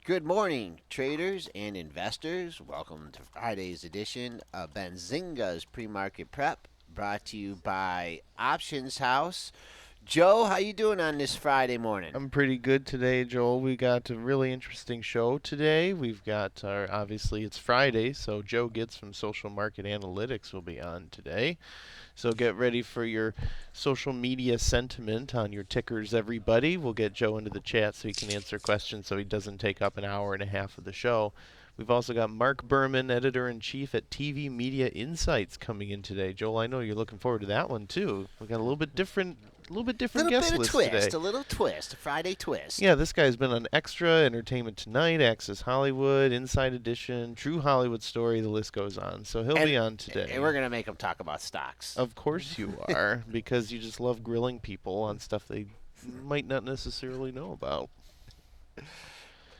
Good morning, traders and investors. Welcome to Friday's edition of Benzinga's Pre-Market Prep, brought to you by Options House. Joe, how you doing on this Friday morning? I'm pretty good today, Joel. We got a really interesting show today. We've got obviously it's Friday, so Joe Gits from Social Market Analytics will be on today. So get ready for your social media sentiment on your tickers, everybody. We'll get Joe into the chat so he can answer questions so he doesn't take up an hour and a half of the show. We've also got Marc Berman, editor in chief at TV Media Insights, coming in today. Joel, I know you're looking forward to that one too. We got a little bit different Little guest bit of list today. twist, a little twist, a Friday twist. Yeah, this guy's been on Extra, Entertainment Tonight, Access Hollywood, Inside Edition, True Hollywood Story, the list goes on. So he'll And be on and today. we're gonna make him talk about stocks. Of course you are, because you just love grilling people on stuff they might not necessarily know about.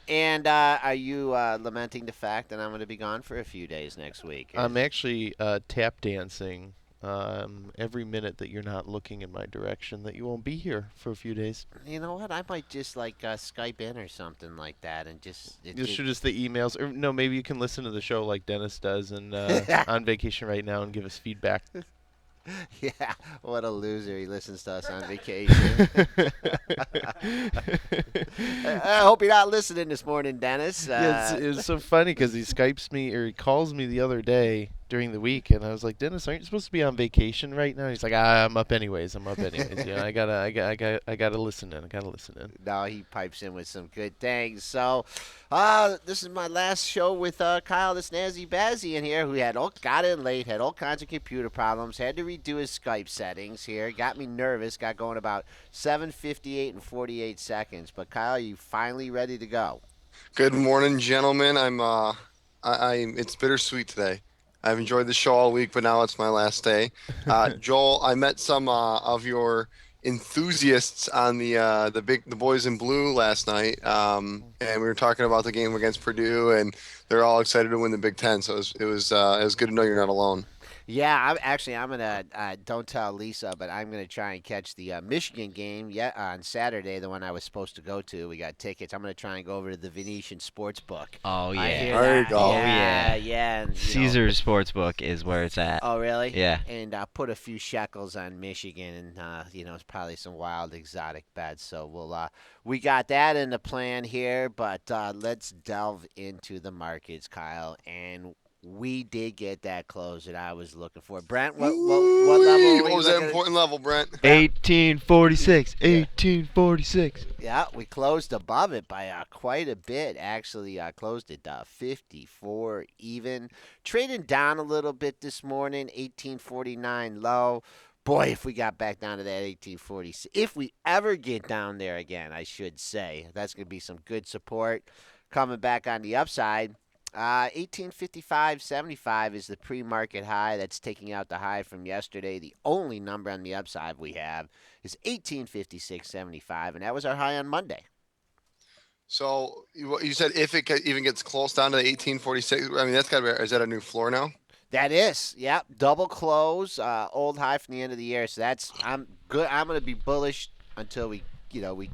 And are you lamenting the fact that I'm going to be gone for a few days next week? I'm actually tap dancing every minute that you're not looking in my direction that you won't be here for a few days. You know what? I might just like Skype in or something like that, and just Just shoot us the emails. Or no, maybe you can listen to the show like Dennis does and on vacation right now and give us feedback. Yeah, what a loser. He listens to us on vacation. I hope you're not listening this morning, Dennis. Yeah, it's so funny because he Skypes me or he calls me the other day during the week, and I was like, Dennis, aren't you supposed to be on vacation right now? He's like, I'm up anyways. I'm up anyways. Yeah, I gotta listen in. I gotta listen in. No, he pipes in with some good things. So, this is my last show with Kyle the Snazzy Bazzy in here, who got in late, had all kinds of computer problems, had to redo his Skype settings here, got me nervous, got going about 7:58 and 48 seconds. But Kyle, you finally ready to go? Good morning, gentlemen. It's bittersweet today. I've enjoyed the show all week, but now it's my last day. Joel, I met some of your enthusiasts on the boys in blue last night, and we were talking about the game against Purdue, and they're all excited to win the Big Ten. So it was good to know you're not alone. Yeah, I'm gonna don't tell Lisa, but I'm gonna try and catch the Michigan game. Yeah, on Saturday, the one I was supposed to go to. We got tickets. I'm gonna try and go over to the Venetian Sportsbook. Oh I yeah. hear There you that. go. Oh Yeah, yeah. yeah, and Caesar's Sportsbook is where it's at. Oh, really? Yeah. And put a few shekels on Michigan, and it's probably some wild exotic bets. So we got that in the plan here, but let's delve into the markets, Kyle. And we did get that close that I was looking for. Brent, what level Woo-wee! are What we was that looking at? important level, Brent? Brent, 1846. yeah, 1846. yeah, we closed above it by quite a bit. Actually, closed at 54 even. Trading down a little bit this morning, 1849 low. Boy, if we got back down to that 1846, if we ever get down there again, I should say, that's going to be some good support. Coming back on the upside, 1855.75 is the pre-market high. That's taking out the high from yesterday. The only number on the upside we have is 1856.75, and that was our high on Monday. So you said if it even gets close down to the 1846, I mean that's got to be. Is that a new floor now? That is, yep, double close, old high from the end of the year. So I'm good. I'm going to be bullish until we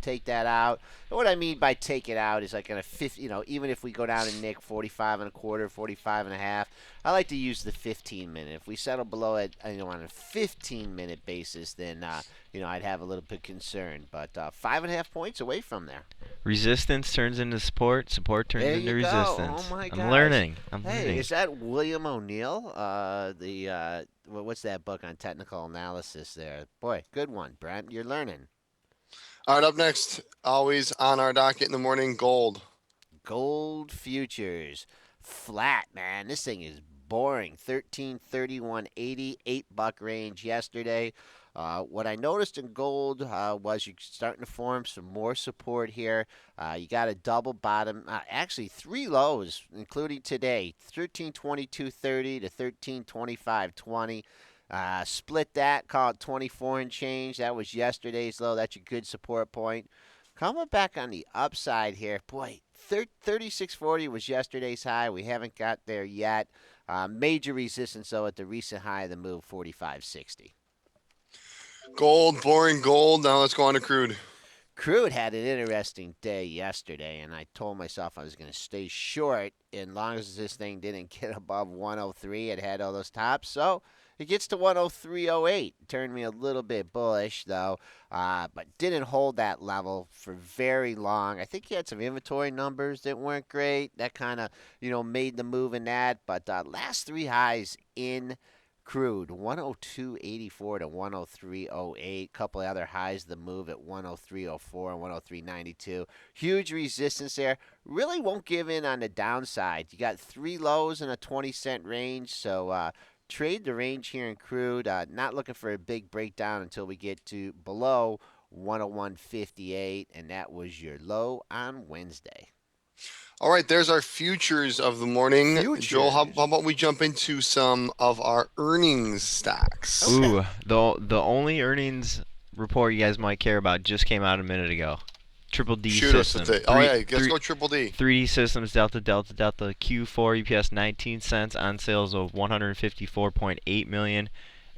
take that out. And what I mean by take it out is like in a 50, even if we go down and nick 45 and a quarter, 45 and a half, I like to use the 15 minute. If we settle below it, on a 15-minute basis, then I'd have a little bit concern. But 5.5 points away from there. Resistance turns into support. Support turns There into you go. resistance. Oh my I'm gosh. learning. I'm Hey, learning. is that William O'Neill? What's that book on technical analysis there? Boy, good one, Brent. You're learning. All right, up next, always on our docket in the morning, gold. Gold futures flat, man. This thing is boring. 1331.80, $8 range yesterday. What I noticed in gold was you're starting to form some more support here. You got a double bottom, actually three lows, including today, 1322.30 to 1325.20. Split that, call it 24 and change. That was yesterday's low. That's a good support point. Coming back on the upside here, boy, 3640 was yesterday's high. We haven't got there yet. Major resistance, though, at the recent high of the move, 4560. Gold, boring gold. Now let's go on to crude. Crude had an interesting day yesterday, and I told myself I was going to stay short as long as this thing didn't get above 103. It had all those tops, so it gets to 103.08. Turned me a little bit bullish, though, but didn't hold that level for very long. I think he had some inventory numbers that weren't great. That kind of, made the move in that. But last three highs in crude 102.84 to 103.08. Couple of other highs of the move at 103.04 and 103.92. Huge resistance there. Really won't give in on the downside. You got three lows in a 20-cent range, so trade the range here in crude. Not looking for a big breakdown until we get to below 101.58, and that was your low on Wednesday. All right, there's our futures of the morning. Joel, how Futures. about we jump into some of our earnings stacks? Okay. Ooh, the only earnings report you guys might care about just came out a minute ago. Triple D Shoot us with system. it. Oh, yeah, let's go Triple D. 3D systems Delta Delta Delta Q4 EPS 19 cents on sales of 154.8 million.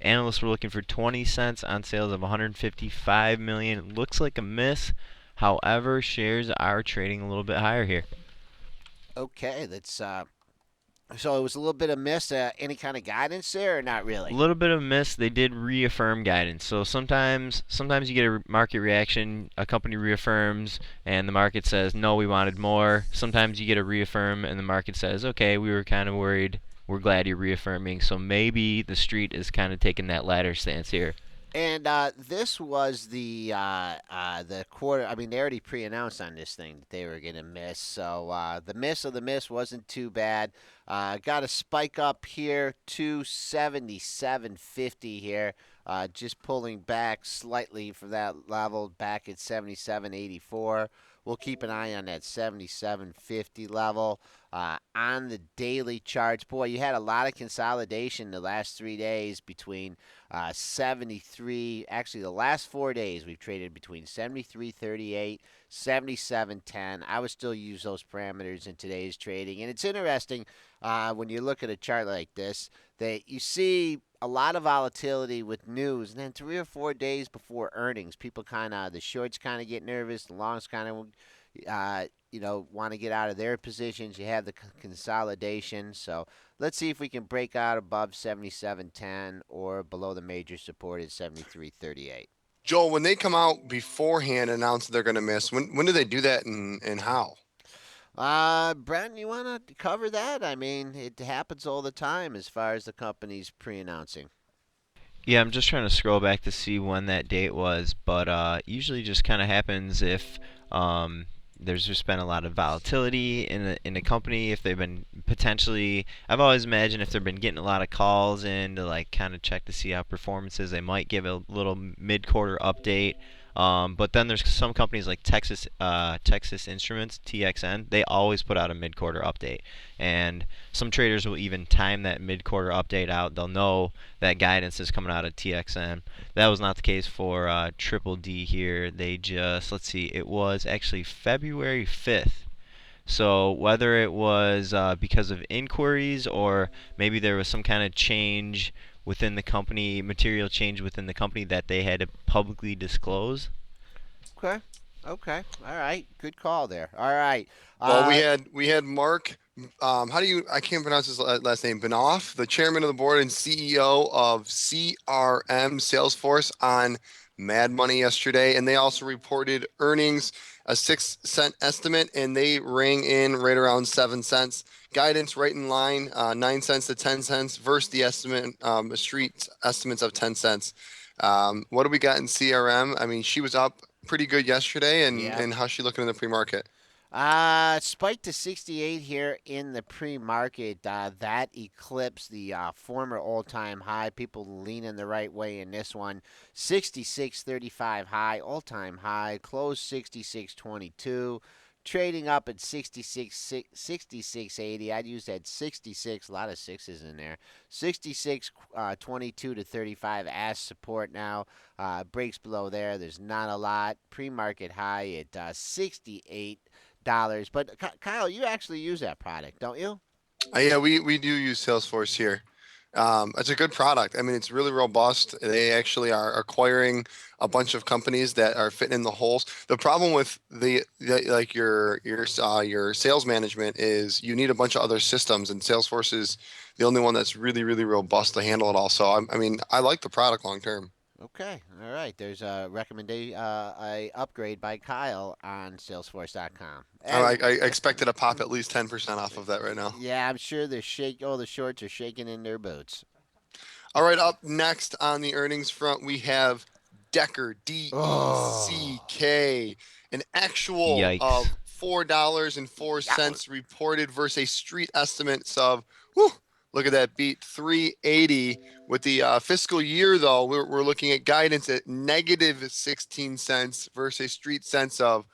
Analysts were looking for 20 cents on sales of 155 million. Looks like a miss. However, shares are trading a little bit higher here. Okay, that's so it was a little bit of miss. Any kind of guidance there, or not A really? little bit of miss. They did reaffirm guidance. So sometimes you get a market reaction. A company reaffirms, and the market says, "No, we wanted more." Sometimes you get a reaffirm, and the market says, "Okay, we were kind of worried. We're glad you're reaffirming." So maybe the street is kind of taking that latter stance here. And this was the quarter. I mean, they already pre-announced on this thing that they were going to miss. So the miss of the miss wasn't too bad. Got a spike up here to 77.50 here. Just pulling back slightly from that level, back at 77.84. We'll keep an eye on that 77.50 level. On the daily charts, boy, you had a lot of consolidation the last 3 days between 73. Actually, the last 4 days we've traded between 73.38, 77.10. I would still use those parameters in today's trading, and it's interesting when you look at a chart like this that you see a lot of volatility with news, and then 3 or 4 days before earnings, people the shorts kind of get nervous, the longs kind of want to get out of their positions. You have the consolidation. So let's see if we can break out above 77.10 or below the major support at 73.38. Joel, when they come out beforehand and announce they're going to miss, when do they do that and how? Brent, you want to cover that? I mean, it happens all the time as far as the companies pre-announcing. Yeah, I'm just trying to scroll back to see when that date was, but usually just kind of happens if um, there's just been a lot of volatility in a company. If they've been potentially, I've always imagined if they've been getting a lot of calls in to like kind of check to see how performance is, they might give a little mid-quarter update. But then there's some companies like Texas Instruments (TXN). They always put out a mid-quarter update, and some traders will even time that mid-quarter update out. They'll know that guidance is coming out of TXN. That was not the case for Triple D here. They just, let's see, it was actually February 5th. So whether it was because of inquiries or maybe there was some kind of change within the company, material change within the company that they had to publicly disclose. Okay. Okay. All right. Good call there. All right. Well, we Uh, had Mark. How do you? I can't pronounce his last name. Benoff, the chairman of the board and CEO of CRM Salesforce, on Mad Money yesterday, and they also reported earnings, a 6 cent estimate, and they rang in right around 7 cents. Guidance right in line, 9 cents to 10 cents, versus the estimate, street estimates of 10 cents. What do we got in CRM? I mean, she was up pretty good yesterday, and yeah. how's she looking in the pre-market? Spiked to 68 here in the pre-market. That eclipsed the former all-time high. People leaning the right way in this one. 66.35 high, all-time high. Closed 66.22. Trading up at 66.80. I'd use that 66. A lot of sixes in there. 66.22 to 35 as support now. Breaks below there. There's not a lot. Pre-market high at 68. But Kyle, you actually use that product, don't you? Yeah, we do use Salesforce here. It's a good product. I mean, it's really robust. They actually are acquiring a bunch of companies that are fitting in the holes. The problem with like your sales management is you need a bunch of other systems, and Salesforce is the only one that's really robust to handle it all. So I mean, I like the product long term. Okay, all right. There's a recommendation, a upgrade by Kyle on Salesforce.com. I, And I expected to pop at least 10% off of that right now. yeah, I'm sure all the shorts are shaking in their boots. All right, up next on the earnings front, we have Decker, Oh, DECK, an actual Yikes. of $4.04 yeah. reported versus a street estimates of, whew, look at that beat, 380. With the fiscal year, though, we're looking at guidance at negative 16 cents versus a street sense of,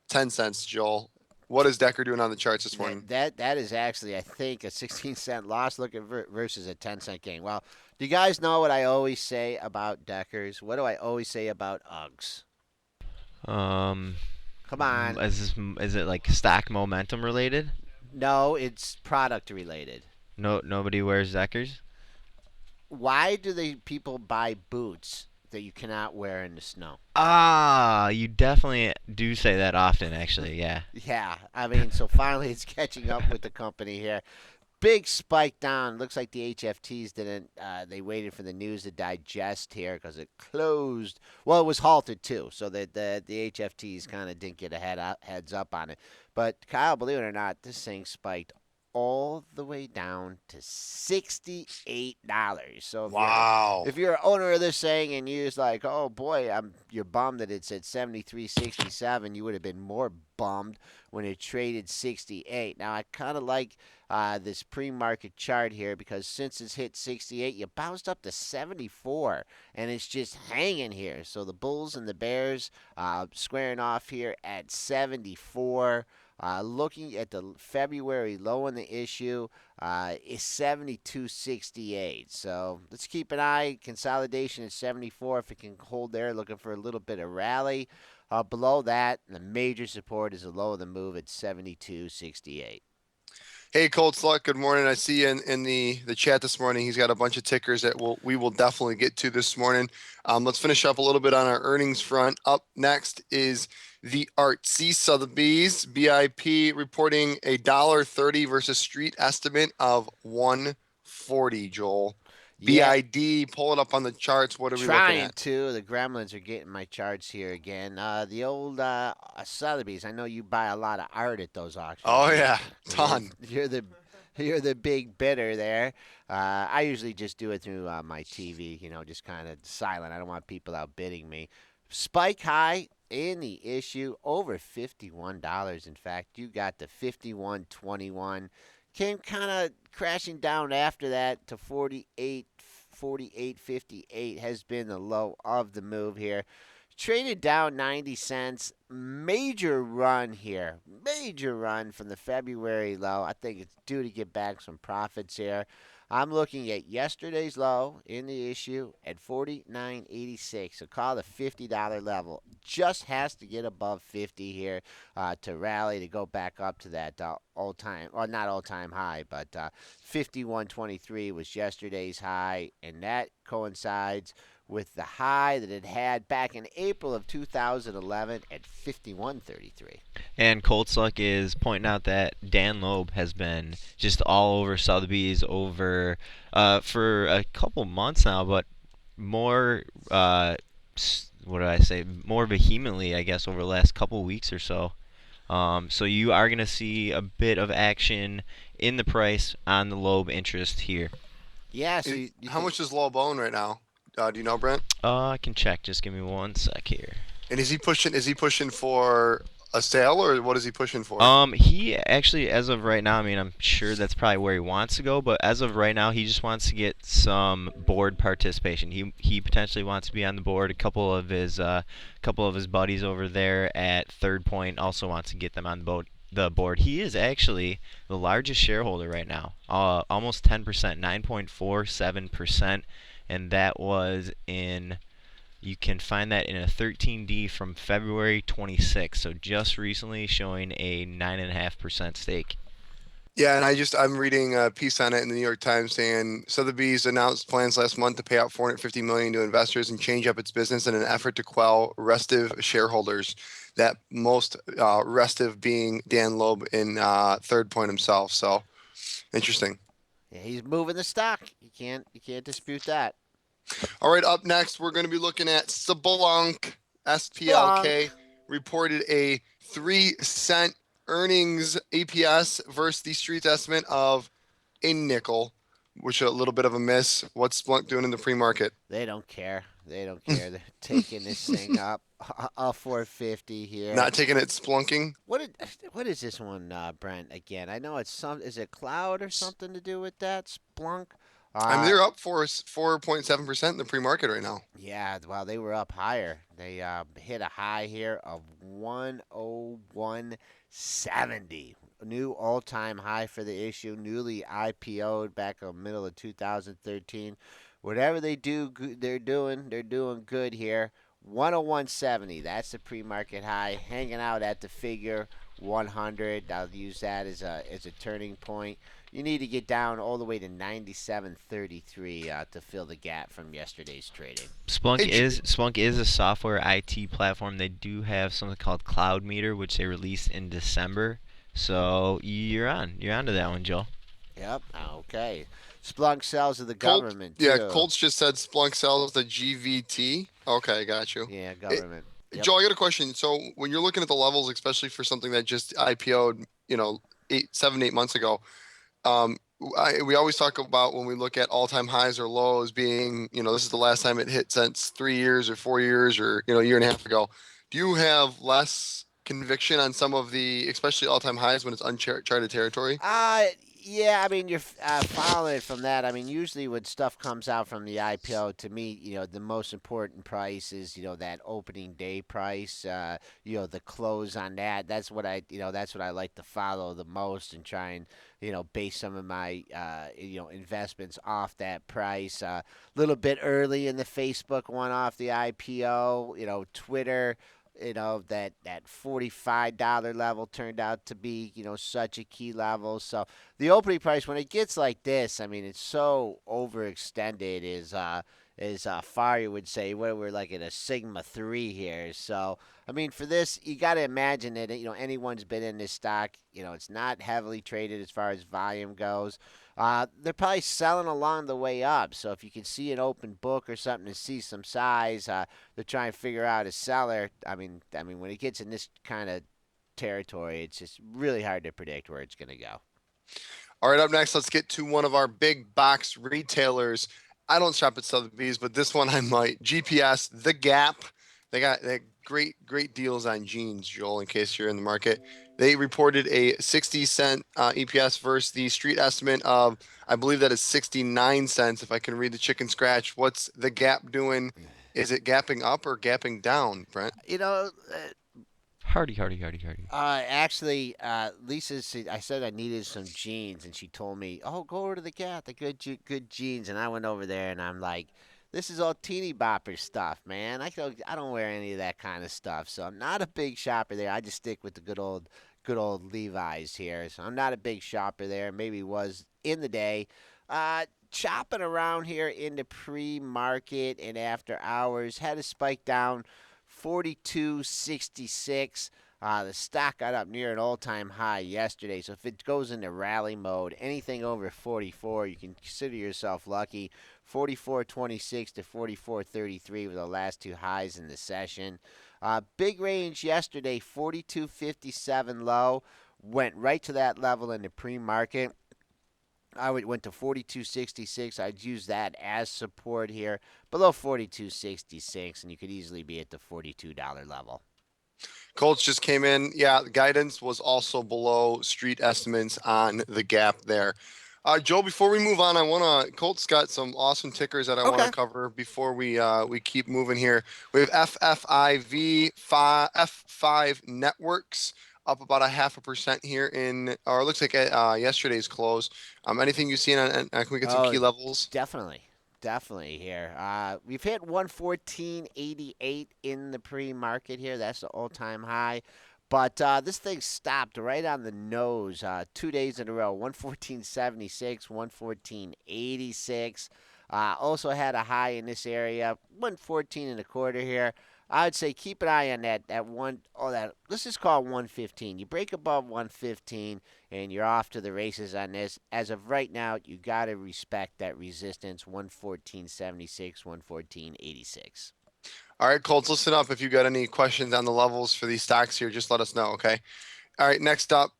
10 cents, Joel. What is Decker doing on the charts this morning? That is actually, I think, a 16-cent loss looking versus a 10-cent gain. Well, do you guys know what I always say about Deckers? What do I always say about Uggs? Um, Come on. is it like stock momentum related? No, it's product related. No, nobody wears Zekkers. Why do the people buy boots that you cannot wear in the snow? Ah, you definitely do say that often, actually. Yeah. Yeah, I mean, so finally it's catching up with the company here. Big spike down. Looks like the HFTs didn't. They waited for the news to digest here because it closed. Well, it was halted too, so that the HFTs kind of didn't get a heads up on it. But Kyle, believe it or not, this thing spiked all the way down to $68. So Wow. if you're an owner of this thing and you're just like, oh boy, you're bummed that it's at 73.67, you would have been more bummed when it traded 68. Now I kind of like this pre-market chart here because since it's hit 68, you bounced up to 74, and it's just hanging here. So the Bulls and the Bears squaring off here at 74. Looking at the February low in the issue is 72.68. So let's keep an eye. Consolidation at 74 if it can hold there. Looking for a little bit of rally. Below that, the major support is the low of the move at 72.68. Hey, Cold Slut. Good morning. I see you in the chat this morning. He's got a bunch of tickers that we will definitely get to this morning. Let's finish up a little bit on our earnings front. Up next is the Artsy Sotheby's BIP reporting $1.30 versus street estimate of 140. Joel. Yeah, BID, pull it up on the charts. What are we looking trying at? to. The gremlins are getting my charts here again. The old Sotheby's. I know you buy a lot of art at those auctions. Oh yeah, ton. You're the big bidder there. I usually just do it through my TV. Just kind of silent. I don't want people outbidding me. Spike high in the issue over $51. In fact, you got the 51.21. Came kind of crashing down after that to 48.58 has been the low of the move here. Traded down 90 cents. Major run here. Major run from the February low. I think it's due to get back some profits here. I'm looking at yesterday's low in the issue at 49.86. So call the $50 level. Just has to get above 50 here to rally to go back up to that all time, or not all time high, but 51.23 was yesterday's high, and that coincides with the high that it had back in April of 2011 at 51.33. And Cold Suck is pointing out that Dan Loeb has been just all over Sotheby's for a couple months now, but more what do I say? More vehemently, I guess, over the last couple weeks or so. So you are going to see a bit of action in the price on the Loeb interest here. Yeah, so you How think much is low bone right now? Do you know, Brent? I can check. Just give me one sec here. And is he pushing? Is he pushing for a sale, or what is he pushing for? He actually, as of right now, I mean, I'm sure that's probably where he wants to go, but as of right now, he just wants to get some board participation. He potentially wants to be on the board. A couple of his buddies over there at Third Point also wants to get them on the board. He is actually the largest shareholder right now, almost 10%, 9.47%, and that was in. You can find that in a 13D from February 26th, so just recently showing a 9.5% stake. Yeah, and I'm reading a piece on it in the New York Times saying Sotheby's announced plans last month to pay out 450 million to investors and change up its business in an effort to quell restive shareholders. That most restive being Dan Loeb in Third Point himself. So interesting. Yeah, he's moving the stock. You can't dispute that. All right, up next we're going to be looking at Splunk. Blanc. SPLK reported a 3 cent earnings EPS versus the street estimate of a nickel, which is a little bit of a miss. What's Splunk doing in the pre-market? They don't care. They don't care. They're taking this thing up a 450 here. Not taking it splunking. What did, what is this one, Brent? Again, I know it's some. Is it cloud or something to do with that? Splunk. I mean, Uh, they're up for 4.7% in the pre-market right now. yeah. Well, they were up higher. They hit a high here of 101.70. New all-time high for the issue. Newly IPO'd back in the middle of 2013. Whatever they do, they're doing good here. 101.70. That's the pre-market high. Hanging out at the figure 100. I'll use that as a turning point. You need to get down all the way to 97.33 to fill the gap from yesterday's trading. Hey, Splunk is a software IT platform. They do have something called Cloud Meter, which they released in December. So you're on to that one, Joel. Yep. Okay. Splunk sells to the Colt. government Yeah, too. Colts just said Splunk sells the GVT. Okay, got you. Yeah, Eh, government. Yep. Joe, I got a question. So when you're looking at the levels, especially for something that just IPO'd, 8 months ago, Um, we always talk about when we look at all-time highs or lows being, this is the last time it hit since 3 years or 4 years or, a year and a half ago. Do you have less conviction on some of the, especially all-time highs when it's uncharted territory? Uh, yeah, I mean, you're following it from that. I mean, usually when stuff comes out from the IPO, to me, the most important price is, that opening day price, the close on that. That's what I like to follow the most and try and, base some of my, investments off that price. A little bit early in the Facebook one off the IPO, Twitter, that $45 level turned out to be, such a key level. So the opening price, when it gets like this, I mean, it's so overextended, is far, you would say. We're like at a Sigma 3 here. So, I mean, for this, you got to imagine that, anyone's been in this stock, it's not heavily traded as far as volume goes. They're probably selling along the way up. So if you can see an open book or something to see some size, they're trying to figure out a seller. I mean, when it gets in this kind of territory, it's just really hard to predict where it's going to go. All right, up next, let's get to one of our big box retailers. I don't shop at Sotheby's, but this one I might. GPS, The Gap. They great deals on jeans, Joel, in case you're in the market. They reported a 60-cent EPS versus the street estimate of, I believe that is 69 cents, if I can read the chicken scratch. What's The Gap doing? Is it gapping up or gapping down, Brent? You know, Hardy, hardy, hardy, hardy. actually, Lisa said I said I needed some jeans, and she told me, "Oh, go over to the Gap, the good jeans." And I went over there, and I'm like, "This is all teeny bopper stuff, man. I don't wear any of that kind of stuff, so I'm not a big shopper there. I just stick with the good old Levi's here. So I'm not a big shopper there. Maybe was in the day. Chopping around here in the pre-market and after hours had a spike down 42.66. The stock got up near an all-time high yesterday. So if it goes into rally mode, anything over 44, you can consider yourself lucky. 44.26 to 44.33 were the last two highs in the session. Big range yesterday, 42.57 low. Went right to that level in the pre-market. Went to 42.66. I'd use that as support here, below 42.66, and you could easily be at the $42 level. Colts just came in. Yeah, the guidance was also below street estimates on The Gap there. Joe, before we move on, Colt's got some awesome tickers that I want Okay. to cover before we keep moving here. We have F5 Networks up about 0.5% here or it looks like yesterday's close. Anything you seen can we get some Oh, key levels? definitely here. We've hit 114.88 in the pre-market here. That's the all-time high. But this thing stopped right on the nose 2 days in a row 114.76, 114.86. Also had a high in this area, 114 and a quarter here. I would say keep an eye on that one. Oh, that let's just call it 115. You break above 115, and you're off to the races on this. As of right now, you got to respect that resistance 114.76, 114.86. All right, Colts, listen up. If you got any questions on the levels for these stocks here, just let us know, okay? All right, next up,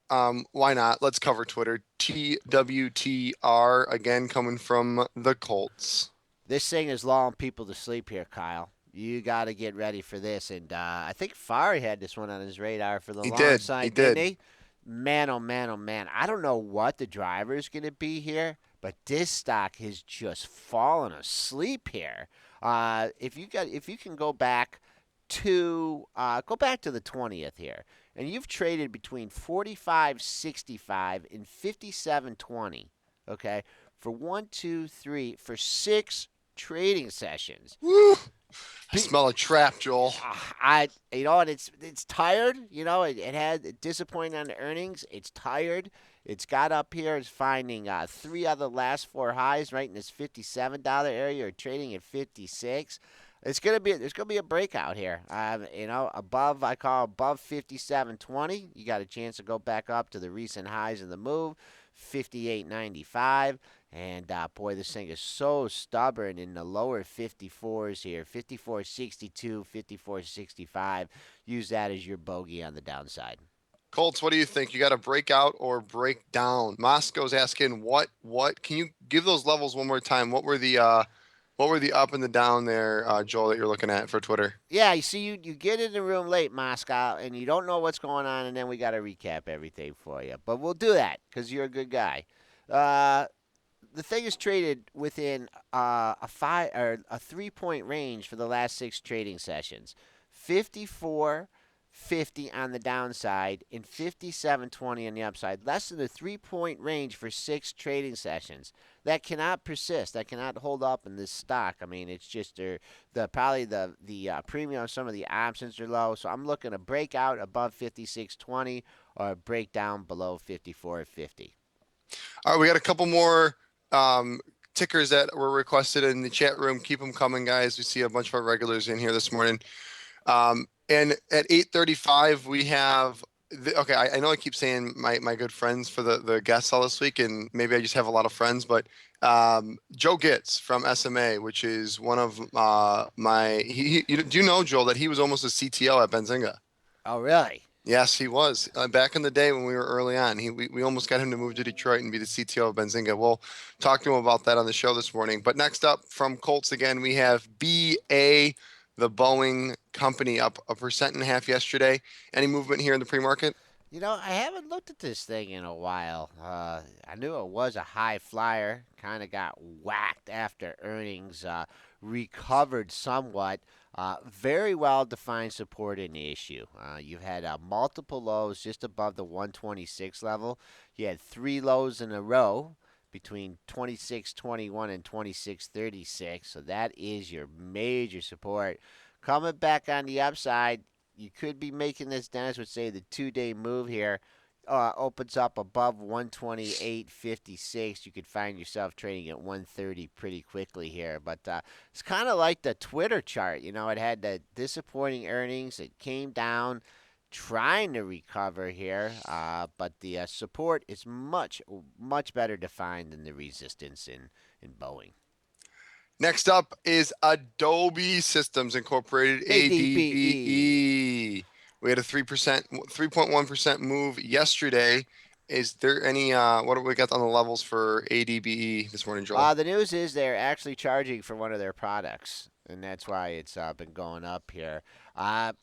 why not? Let's cover Twitter. TWTR, again, coming from the Colts. This thing is lulling people to sleep here, Kyle. You got to get ready for this. And I think Fari had this one on his radar for the He long did. He side, didn't did. he? Man, oh man, oh man. I don't know what the driver is going to be here, but this stock has just fallen asleep here. If you can go back to the 20th here, and you've traded between 45.65 and 57.20. Okay, for one, two, three, for six trading sessions. Woo! I smell a trap, Joel. And it's tired. It had disappointing on the earnings. It's tired. It's got up here. It's finding three of the last four highs right in this $57 area. Or trading at 56. There's gonna be a breakout here. Above I call above 57.20. You got a chance to go back up to the recent highs in the move, 58.95. And boy, this thing is so stubborn in the lower 54s here, 54.62, 54.65. Use that as your bogey on the downside. Colts, what do you think? You got to break out or break down? Moscow's asking what? Can you give those levels one more time? What were the up and the down there, Joel, that you're looking at for Twitter? Yeah, you see, you get in the room late, Moscow, and you don't know what's going on, and then we got to recap everything for you. But we'll do that because you're a good guy. The thing is traded within a 3 point range for the last six trading sessions. 54.50 on the downside and 57.20 on the upside. Less than a 3 point range for six trading sessions. That cannot persist. That cannot hold up in this stock. I mean, it's just the premium on some of the options are low. So I'm looking to break out above 56.20 or break down below 54.50. All right, we got a couple more tickers that were requested in the chat room. Keep them coming, guys. We see a bunch of our regulars in here this morning. And at 8:35, we have. Okay, I know I keep saying my good friends for the guests all this week, and maybe I just have a lot of friends, but Joe Gits from SMA, which is one of my. Do you know, Joel, that he was almost a CTO at Benzinga? Oh, really? Yes, he was. Back in the day when we were early on, we almost got him to move to Detroit and be the CTO of Benzinga. We'll talk to him about that on the show this morning. But next up from Colts again, we have BA, the Boeing company, up 1.5% yesterday. Any movement here in the pre-market? I haven't looked at this thing in a while. I knew it was a high flyer. Kind of got whacked after earnings. Recovered somewhat. Very well defined support in the issue. You've had multiple lows just above the 126 level. You had three lows in a row between 26.21 and 26.36. So that is your major support. Coming back on the upside, you could be making this, Dennis would say, the 2 day move here. Opens up above 128.56. You could find yourself trading at 130 pretty quickly here. But it's kind of like the Twitter chart. It had the disappointing earnings. It came down, trying to recover here. But the support is much, much better defined than the resistance in Boeing. Next up is Adobe Systems Incorporated, ADBE. We had a 3.1% move yesterday. Is there any what do we got on the levels for ADBE this morning, Joel? The news is they're actually charging for one of their products, and that's why it's been going up here.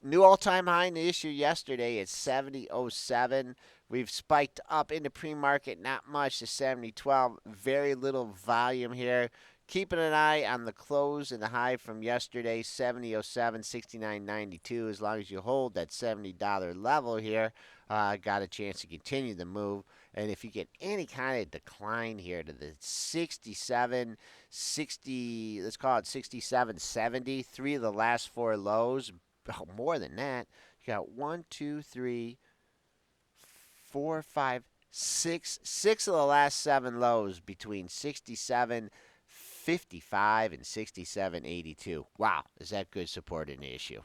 New all-time high in the issue yesterday at 70.07. We've spiked up into pre-market, not much to 70.12. Very little volume here. Keeping an eye on the close and the high from yesterday, 70.07, 69.92. As long as you hold that $70 level here, got a chance to continue the move. And if you get any kind of decline here to the 67, 60, let's call it 67.70, three of the last four lows, oh, more than that. You got one, two, three, four, five, six of the last seven lows between 67.55 and 67.82. Wow, is that good support in the issue?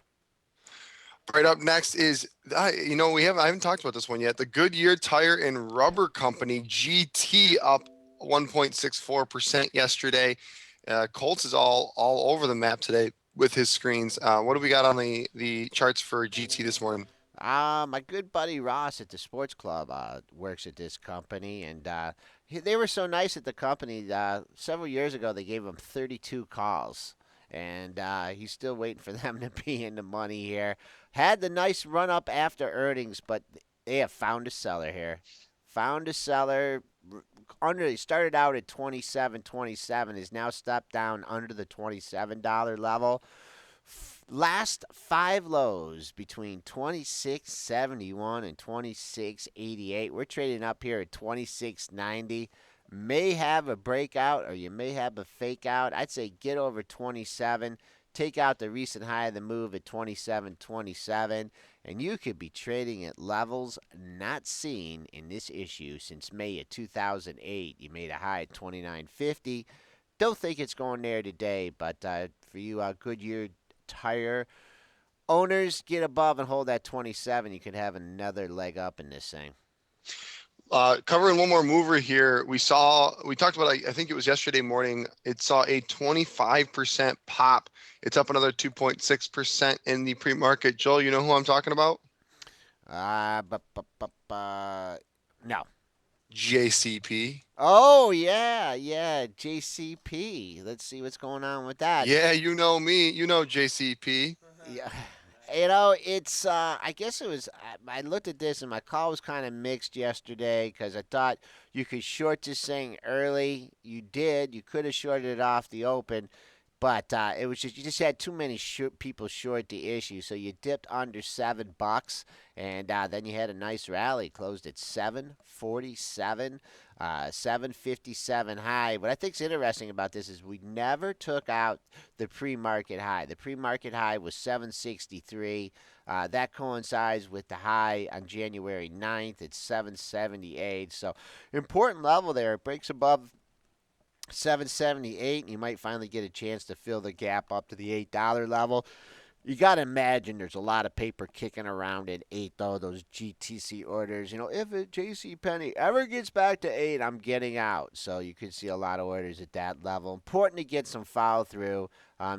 Right up next is, I haven't talked about this one yet. The Goodyear Tire and Rubber Company GT up 1.64% yesterday. Colts is all over the map today with his screens. What do we got on the charts for GT this morning? My good buddy Ross at the sports club works at this company, and they were so nice at the company. Several years ago, they gave him 32 calls, and he's still waiting for them to be in the money here. Had the nice run up after earnings, but they have found a seller here. Found a seller. Under He started out at 27.27, is now stepped down under the $27 level. Last five lows between 26.71 and 26.88. We're trading up here at 26.90. May have a breakout or you may have a fake out. I'd say get over 27. Take out the recent high of the move at 27.27, and you could be trading at levels not seen in this issue since May of 2008. You made a high at 29.50. Don't think it's going there today, but for you Goodyear Tire owners, get above and hold that 27. You could have another leg up in this thing. Covering one more mover here, we talked about, I think it was yesterday morning, it saw a 25% pop. It's up another 2.6% in the pre-market. Joel, you know who I'm talking about? No. JCP. Oh, yeah, yeah, JCP. Let's see what's going on with that. Yeah, you know me. You know JCP. Yeah. It's, I guess it was, I looked at this and my call was kind of mixed yesterday because I thought you could short this thing early. You did. You could have shorted it off the open. But it was just you just had too many people short the issue, so you dipped under $7, and then you had a nice rally, closed at 747, 757 high. What I think's interesting about this is we never took out the pre-market high. The pre-market high was 763. That coincides with the high on January 9th at 778. So important level there. It breaks above 778, and you might finally get a chance to fill the gap up to the $8 level. You got to imagine there's a lot of paper kicking around at 8, though, those GTC orders. If a JC Penney ever gets back to 8, I'm getting out. So you could see a lot of orders at that level. Important to get some follow through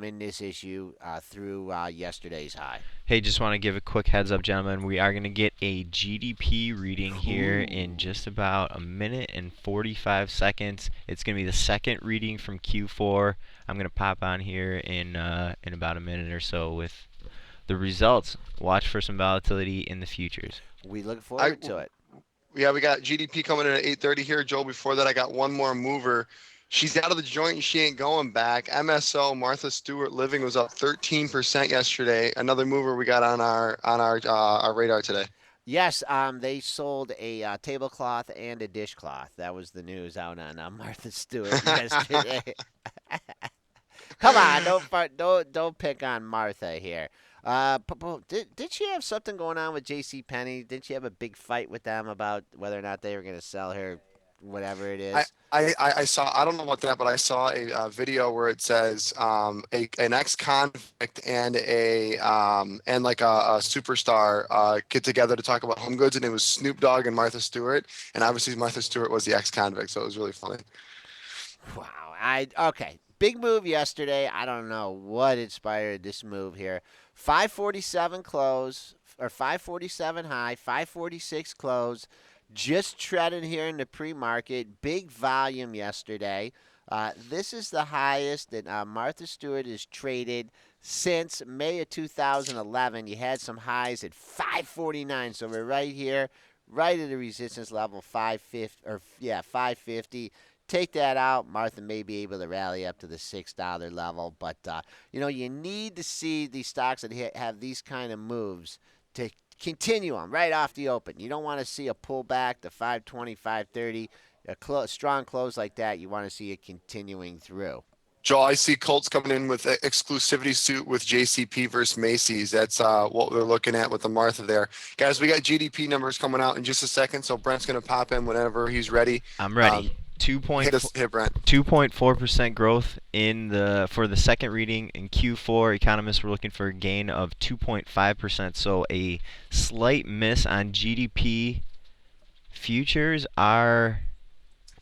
in this issue through yesterday's high. Hey, just want to give a quick heads up, gentlemen. We are going to get a GDP reading here in just about a minute and 45 seconds. It's going to be the second reading from Q4. I'm going to pop on here in about a minute or so with the results. Watch for some volatility in the futures. We look forward to it. Yeah, we got GDP coming in at 8:30 here, Joel. Before that, I got one more mover. She's out of the joint and she ain't going back. MSO Martha Stewart Living was up 13% yesterday. Another mover we got on our radar today. Yes, they sold a tablecloth and a dishcloth. That was the news out on Martha Stewart yesterday. Come on, don't pick on Martha here. Did she have something going on with J.C. Penney? Didn't she have a big fight with them about whether or not they were going to sell her whatever it I, is? I saw, I don't know about that, but I saw a video where it says an ex-convict and and like a superstar get together to talk about home goods, and it was Snoop Dogg and Martha Stewart, and obviously Martha Stewart was the ex-convict, so it was really funny. Wow. Okay. Big move yesterday. I don't know what inspired this move here. 547 close or 547 high, 546 close. Just treading here in the pre-market. Big volume yesterday. This is the highest that Martha Stewart has traded since May of 2011. You had some highs at 549, so we're right here, right at the resistance level 550. Take that out, Martha may be able to rally up to the $6 level, but you need to see these stocks that have these kind of moves to continue them right off the open. You don't want to see a pullback to 520, 530, strong close like that. You want to see it continuing through. Joel, I see Colts coming in with an exclusivity suit with JCP versus Macy's. That's what we're looking at with the Martha there. Guys, we got GDP numbers coming out in just a second, so Brent's going to pop in whenever he's ready. I'm Um, ready. hit Brent. 2.4% growth in the for the second reading in Q4. Economists were looking for a gain of 2.5%, so a slight miss on GDP. Futures are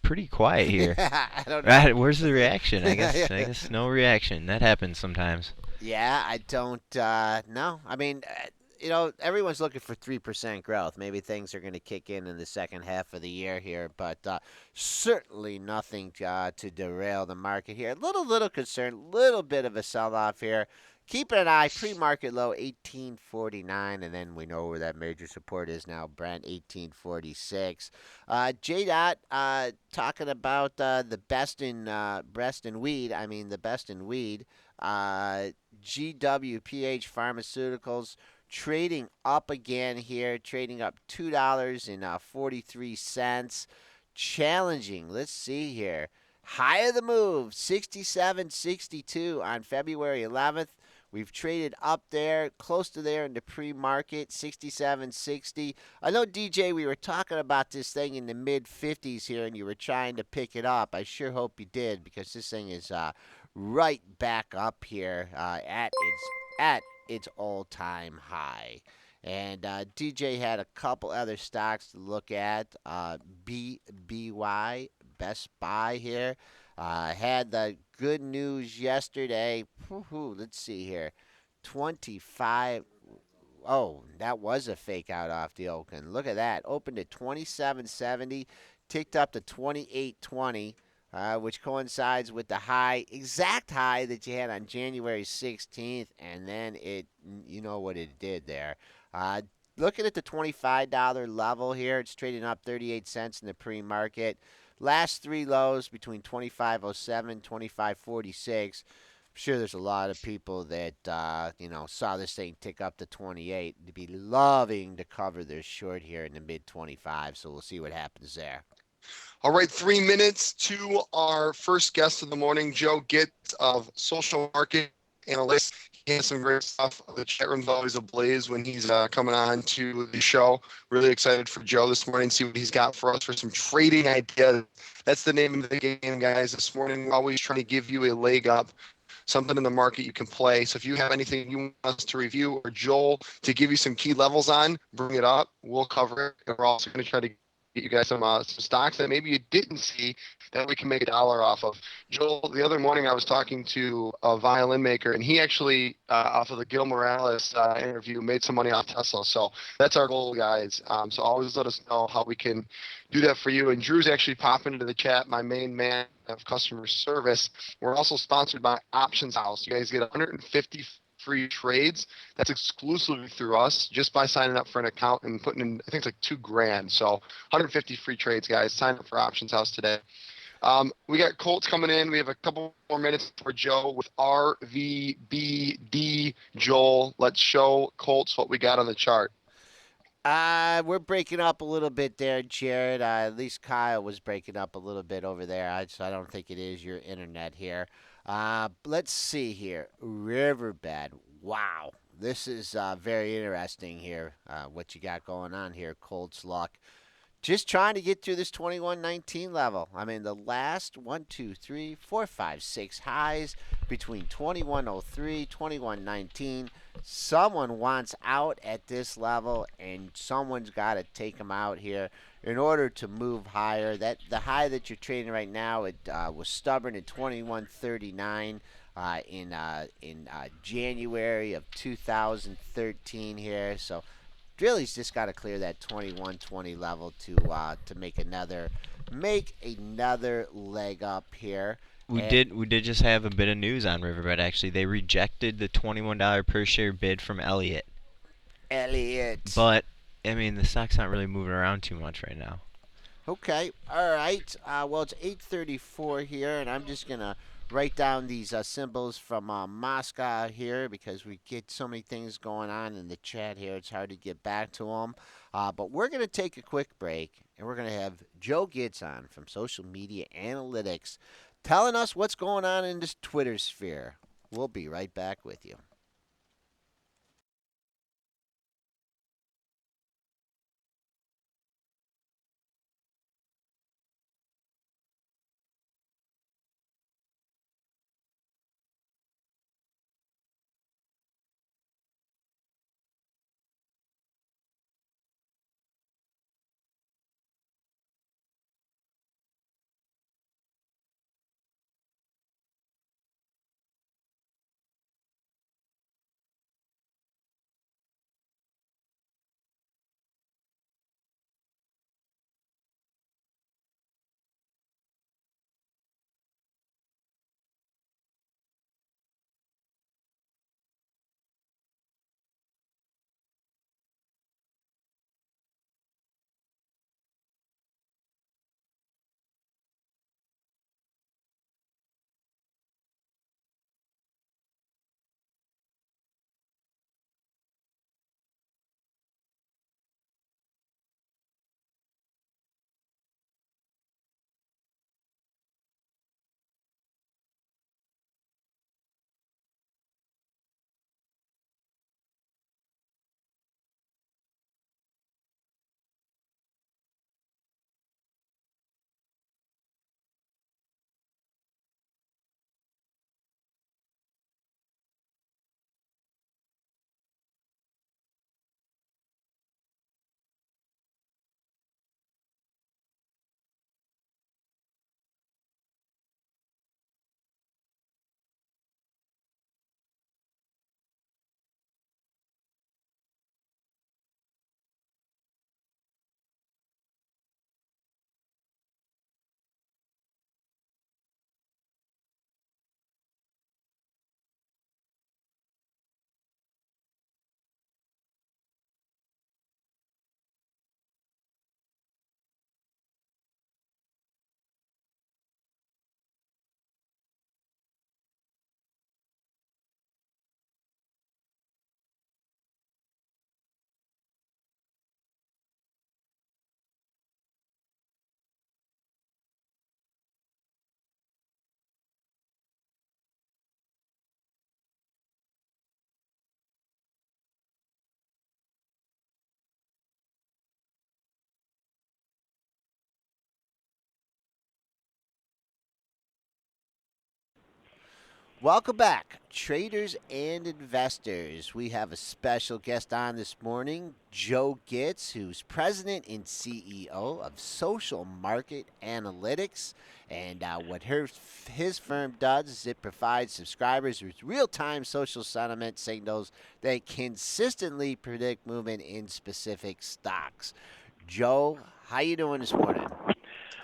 pretty quiet here. Yeah, I don't know. Right, where's the reaction? I Yeah. guess I guess no reaction. That happens sometimes. Yeah, I don't know. I mean, everyone's looking for 3% growth. Maybe things are going to kick in the second half of the year here, but certainly nothing to derail the market here. Little concern, little bit of a sell-off here. Keep an eye, pre-market low 1849, and then we know where that major support is now. Brent 1846. J Dot talking about the best in breast and weed. I mean the best in weed. Uh, GWPH Pharmaceuticals trading up again here, trading up $2.43. Challenging. Let's see here. High of the move, 67.62 on February 11th. We've traded up there, close to there in the pre-market, 67.60. I know, DJ, we were talking about this thing in the mid 50s here, and you were trying to pick it up. I sure hope you did, because this thing is right back up here at its all-time high. And DJ had a couple other stocks to look at. BBY, Best Buy here. Had the good news yesterday. Woo-hoo, let's see here. 25. Oh, that was a fake out off the open. Look at that. Opened at 27.70, ticked up to 28.20, which coincides with the exact high that you had on January 16th, and then you know what it did there. Uh, Looking at the $25 level here, it's trading up 38 cents in the pre-market. Last three lows between 25.07, 25.46. I'm sure there's a lot of people that saw this thing tick up to 28 to be loving to cover their short here in the mid 25. So we'll see what happens there. All right, 3 minutes to our first guest of the morning, Joe Gits of Social Market Analytics. He has some great stuff. The chat room's always ablaze when he's coming on to the show. Really excited for Joe this morning, see what he's got for us for some trading ideas. That's the name of the game, guys. This morning, we're always trying to give you a leg up, something in the market you can play. So if you have anything you want us to review or Joel to give you some key levels on, bring it up. We'll cover it. And we're also going to try to get you guys some stocks that maybe you didn't see that we can make $1 off of. Joel, the other morning I was talking to a violin maker, and he actually, off of the Gil Morales interview, made some money off Tesla. So that's our goal, guys. So always let us know how we can do that for you. And Drew's actually popping into the chat, my main man of customer service. We're also sponsored by Options House. You guys get 150 free trades. That's exclusively through us just by signing up for an account and putting in, I think it's like $2,000. So 150 free trades, guys. Sign up for Options House today. We got Colts coming in. We have a couple more minutes for Joe with RVBD. Joel, let's show Colts what we got on the chart. We're breaking up a little bit there, Jared. At least Kyle was breaking up a little bit over there. I don't think it is your internet here. Let's see here. Riverbed. Wow. This is very interesting here, what you got going on here, Colts luck. Just trying to get through this 21.19 level. I mean, the last 1, 2, 3, 4, 5, 6 highs between 21.03, 21.19. Someone wants out at this level, and someone's got to take them out here in order to move higher. The high that you're trading right now, it was stubborn at 21.39 in January of 2013 here. So Drilley's just got to clear that 21.20 level to make another leg up here. We did just have a bit of news on Riverbed. Actually, they rejected the $21 per share bid from Elliott. Elliott. But I mean, the stock's not really moving around too much right now. Okay, all right. Well, it's 8:34 here, and I'm just gonna write down these symbols from Moscow here because we get so many things going on in the chat here. It's hard to get back to them. But we're gonna take a quick break, and we're gonna have Joe Gits on from Social Media Analytics telling us what's going on in this Twitter sphere. We'll be right back with you. Welcome back, traders and investors. We have a special guest on this morning, Joe Gits, who's president and CEO of Social Market Analytics. And what his firm does is it provides subscribers with real-time social sentiment signals that consistently predict movement in specific stocks. Joe, how you doing this morning?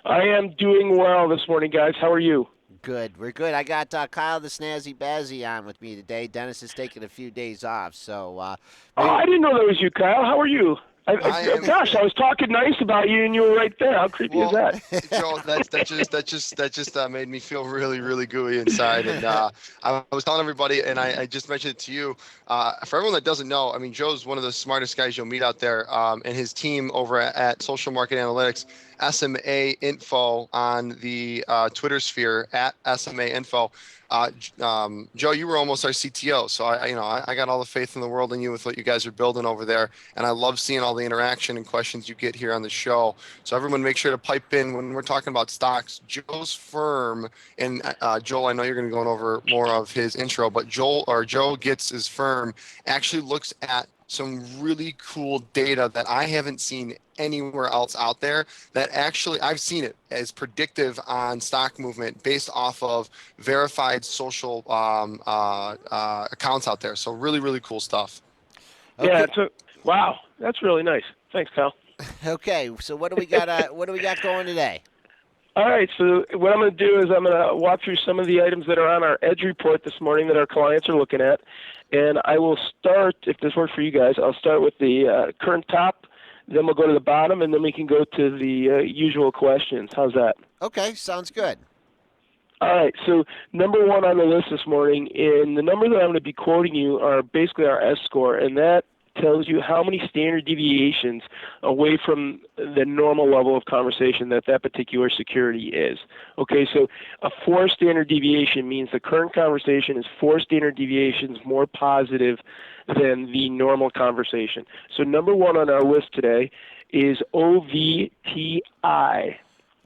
I am doing well this morning, guys. How are you? Good. We're good. I got Kyle the Snazzy Bazzy on with me today. Dennis is taking a few days off, so Oh, I didn't know that was you, Kyle. How are you? Gosh, I was talking nice about you, and you were right there. How creepy is that? Joe, that just made me feel really, really gooey inside. And I was telling everybody, and I just mentioned it to you. For everyone that doesn't know, I mean, Joe's one of the smartest guys you'll meet out there, and his team over at Social Market Analytics, SMA Info on the Twitter sphere at SMA Info. Joe, you were almost our CTO, so I got all the faith in the world in you with what you guys are building over there, and I love seeing all the interaction and questions you get here on the show. So everyone, make sure to pipe in when we're talking about stocks. Joe's firm, and Joel, I know you're going to go over more of his intro, but Joe Gits his firm actually looks at some really cool data that I haven't seen anywhere else out there, that actually I've seen it as predictive on stock movement based off of verified social accounts out there. So really, really cool stuff. Okay. Yeah, wow, that's really nice. Thanks, Kyle. Okay, so what do we got? What do we got going today? All right, so what I'm going to do is I'm going to walk through some of the items that are on our Edge report this morning that our clients are looking at, and I will start, if this works for you guys, I'll start with the current top, then we'll go to the bottom, and then we can go to the usual questions. How's that? Okay, sounds good. All right, so number one on the list this morning, and the number that I'm going to be quoting you are basically our S score, and that tells you how many standard deviations away from the normal level of conversation that particular security is. Okay, so a 4 standard deviation means the current conversation is 4 standard deviations more positive than the normal conversation. So number 1 on our list today is OVTI.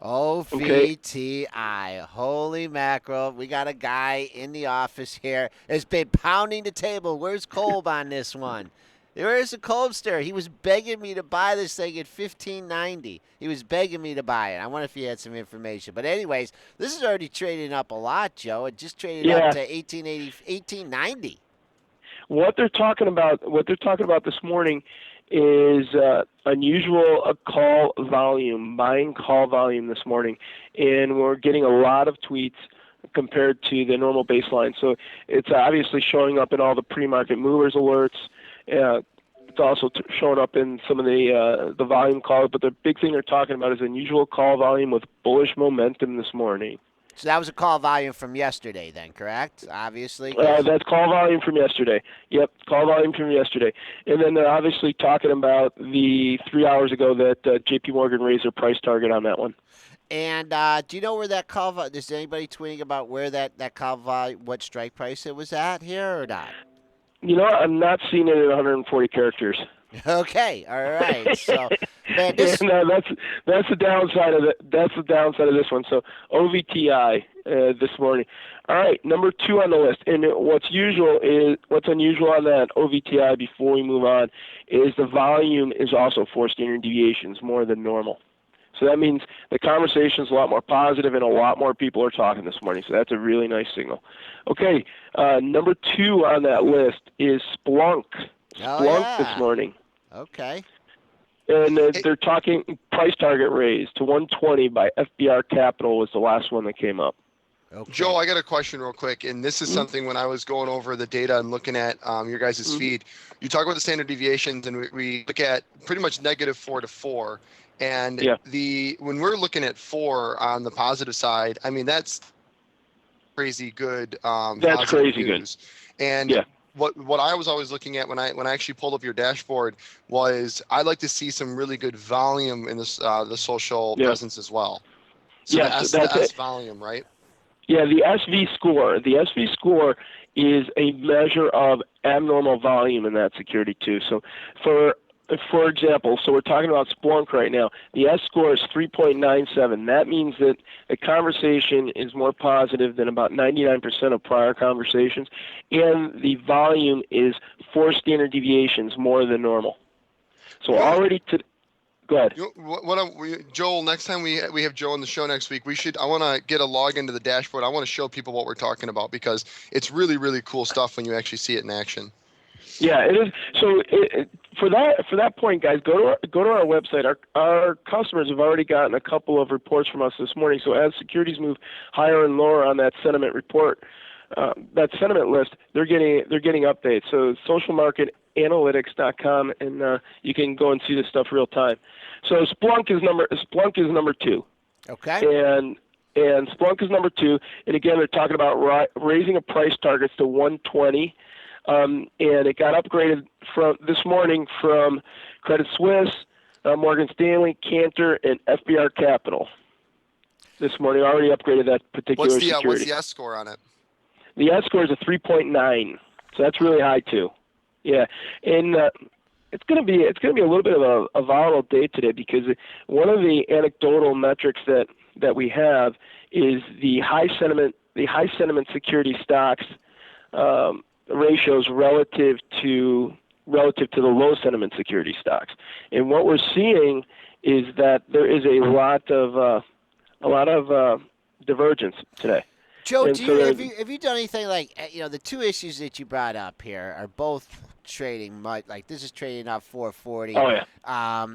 OVTI. Holy mackerel. We got a guy in the office here has been pounding the table. Where's Kolb on this one? Where's the Kolbster? He was begging me to buy this thing at $15.90. He was begging me to buy it. I wonder if he had some information. But anyways, this is already trading up a lot, Joe. It just traded up to $18.90. What they're talking about this morning is unusual call volume, buying call volume this morning, and we're getting a lot of tweets compared to the normal baseline. So it's obviously showing up in all the pre-market movers alerts. It's also showing up in some of the volume calls, but the big thing they're talking about is unusual call volume with bullish momentum this morning. So that was a call volume from yesterday then, correct? Obviously. That's call volume from yesterday. Yep, call volume from yesterday. And then they're obviously talking about the 3 hours ago that JP Morgan raised their price target on that one. And do you know where that call volume, is anybody tweeting about where that call volume, what strike price it was at here or not? You know, I'm not seeing it at 140 characters. Okay, all right. So, man, this that's the downside of it. That's the downside of this one. So OVTI this morning. All right, number 2 on the list. And what's unusual on that OVTI before we move on is the volume is also 4 standard deviations more than normal. So that means the conversation is a lot more positive and a lot more people are talking this morning. So that's a really nice signal. Okay, number 2 on that list is Splunk. This morning. Okay. And they're talking price target raised to 120 by FBR Capital was the last one that came up. Okay. Joel, I got a question real quick, and this is something when I was going over the data and looking at your guys' feed, you talk about the standard deviations, and we look at pretty much -4 to 4. And when we're looking at 4 on the positive side, I mean, that's crazy good. That's crazy news. good. And what I was always looking at when I actually pulled up your dashboard was I'd like to see some really good volume in this the social presence as well. So yes, the S volume, right? Yeah, the SV score. The SV score is a measure of abnormal volume in that security too. So for example, so we're talking about Splunk right now. The S score is 3.97. That means that the conversation is more positive than about 99% of prior conversations, and the volume is 4 standard deviations more than normal. So already to go ahead. Joel, next time we have Joe on the show next week, I want to get a log into the dashboard. I want to show people what we're talking about because it's really, really cool stuff when you actually see it in action. Yeah, it is. So for that point, guys, go to our website. Our customers have already gotten a couple of reports from us this morning. So as securities move higher and lower on that sentiment report, that sentiment list, they're getting updates. So socialmarketanalytics.com, and you can go and see this stuff real time. So Splunk is number 2. Okay. And Splunk is number 2. And again, they're talking about raising a price targets to 120. And it got upgraded from this morning from Credit Suisse, Morgan Stanley, Cantor, and FBR Capital. This morning, already upgraded that particular security. What's the S score on it? The S score is a 3.9, so that's really high too. Yeah, and it's going to be a little bit of a volatile day today because one of the anecdotal metrics that we have is the high sentiment security stocks. Ratios relative to the low sentiment security stocks, and what we're seeing is that there is a lot of divergence today. Joe, have you done anything like the 2 issues that you brought up here are both trading much like this is trading up 440. Oh yeah.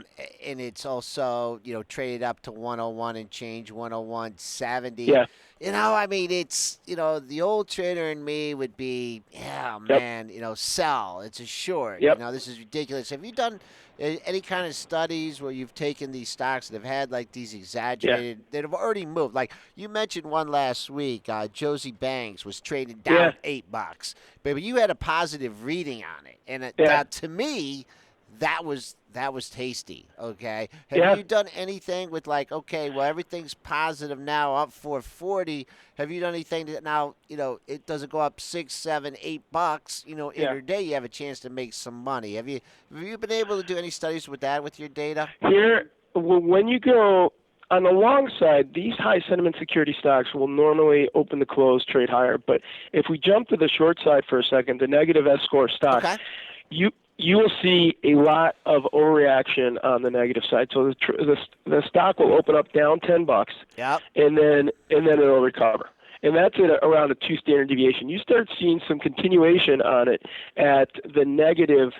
And it's also traded up to 101 and change 101.70. Yeah. I mean, it's, the old trader in me would be, man, sell. It's a short. Yep. This is ridiculous. Have you done any kind of studies where you've taken these stocks that have had, like, these exaggerated, that have already moved? Like, you mentioned one last week, Josie Banks was trading down $8. but you had a positive reading on it, and Yeah. to me, that was tasty. Okay, have Yeah. you done anything with like, okay, well everything's positive now, up 440? Have you done anything that now it doesn't go up $6, $7, $8? Yeah. Intraday, you have a chance to make some money. Have you been able to do any studies with that with your data? Here, when you go on the long side, these high sentiment security stocks will normally open the close trade higher. But if we jump to the short side for a second, the negative S score stocks, Okay. you will see a lot of overreaction on the negative side. So the stock will open up down $10, Yep. and then it'll recover. And that's at around a 2 standard deviation. You start seeing some continuation on it at the negative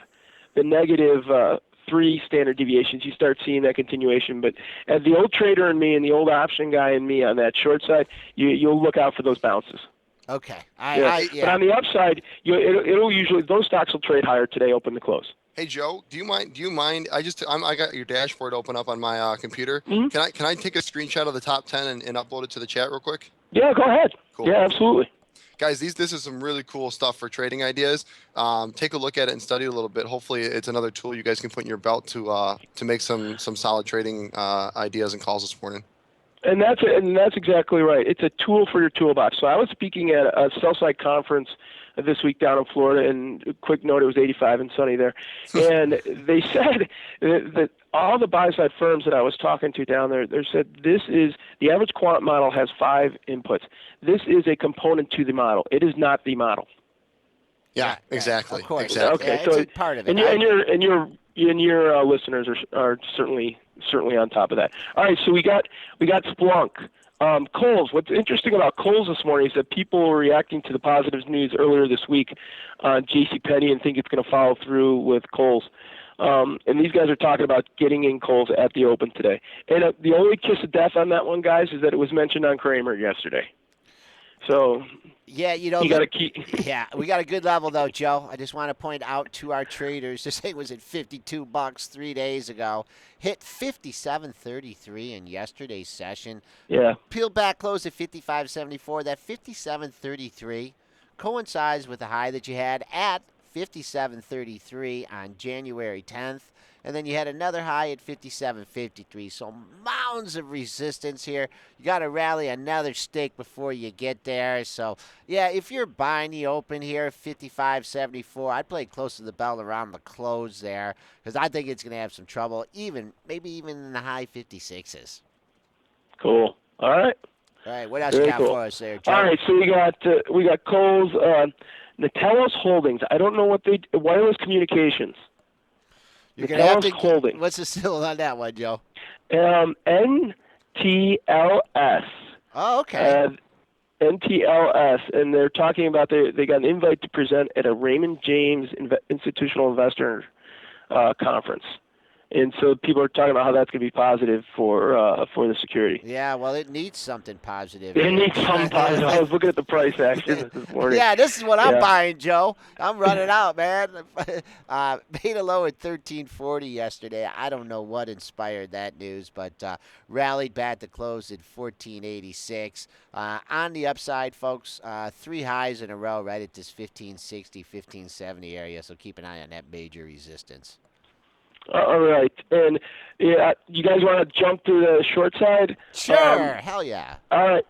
3 standard deviations. You start seeing that continuation. But as the old trader in me and the old option guy in me on that short side, you'll look out for those bounces. Okay. But on the upside, it'll usually, those stocks will trade higher today, open to close. Hey Joe, do you mind? I got your dashboard open up on my computer. Mhm. Can I take a screenshot of the top 10 and upload it to the chat real quick? Yeah, go ahead. Cool. Yeah, absolutely. Guys, this is some really cool stuff for trading ideas. Take a look at it and study it a little bit. Hopefully, it's another tool you guys can put in your belt to make some solid trading ideas and calls this morning. And that's exactly right. It's a tool for your toolbox. So I was speaking at a sell-side conference this week down in Florida, and quick note, it was 85 and sunny there. And they said that all the buy-side firms that I was talking to down there, they said this is, the average quant model has 5 inputs. This is a component to the model. It is not the model. Yeah, exactly. Of course. Exactly. Okay, Yeah, so it's a part of it. and your listeners are certainly on top of that. All right, so we got Splunk. Kohl's. What's interesting about Kohl's this morning is that people were reacting to the positive news earlier this week on JCPenney and think it's going to follow through with Kohl's. And these guys are talking about getting in Kohl's at the open today. And the only kiss of death on that one, guys, is that it was mentioned on Kramer yesterday. So yeah, you got to keep. Yeah, we got a good level though, Joe. I just want to point out to our traders, this thing was at $52 3 days ago. Hit 57.33 in yesterday's session. Yeah. Peeled back, closed at 55.74. That 57.33 coincides with the high that you had at 57.33 on January 10th. And then you had another high at 57.53. So mounds of resistance here. You got to rally another stick before you get there. So, yeah, if you're buying the open here, 55.74, I'd play close to the bell around the close there because I think it's going to have some trouble, maybe even in the high 56s. Cool. All right. All right, what else Very you got cool. for us there, Joe? All right, so we got Kohl's, Natellos Holdings. I don't know what wireless communications. You're going to have to. Holdings. What's the symbol on that one, Joe? NTLS. Oh, okay. NTLS, and they're talking about they got an invite to present at a Raymond James Institutional Investor conference. And so people are talking about how that's going to be positive for the security. Yeah, well, it needs something positive. It needs something positive. I was looking at the price action this morning. Yeah, this is what I'm buying, Joe. I'm running out, man. Made a low at 13.40 yesterday. I don't know what inspired that news, but rallied back to close at 14.86. On the upside, folks, 3 highs in a row right at this 15.60, 15.70 area, so keep an eye on that major resistance. All right, and you guys want to jump to the short side? Sure, hell yeah. All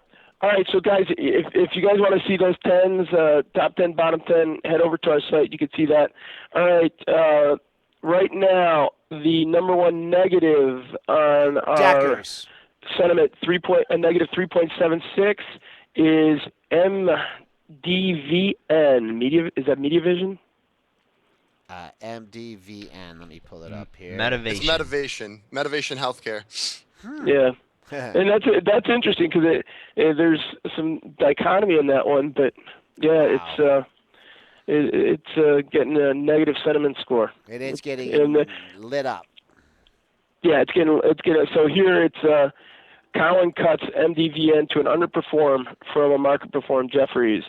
right. So guys, if you guys want to see those 10s, top 10, bottom 10, head over to our site. You can see that. All right. Right now, the number one negative on our Deckers. sentiment, negative 3.76, is MDVN. Is that MediaVision? MDVN. Let me pull it up here. It's Medivation Healthcare. Yeah. And that's interesting because there's some dichotomy in that one, but yeah, Wow. it's getting a negative sentiment score. It is getting lit up. Yeah, it's getting. So here it's Cowan cuts MDVN to an underperform from a market perform. Jeffries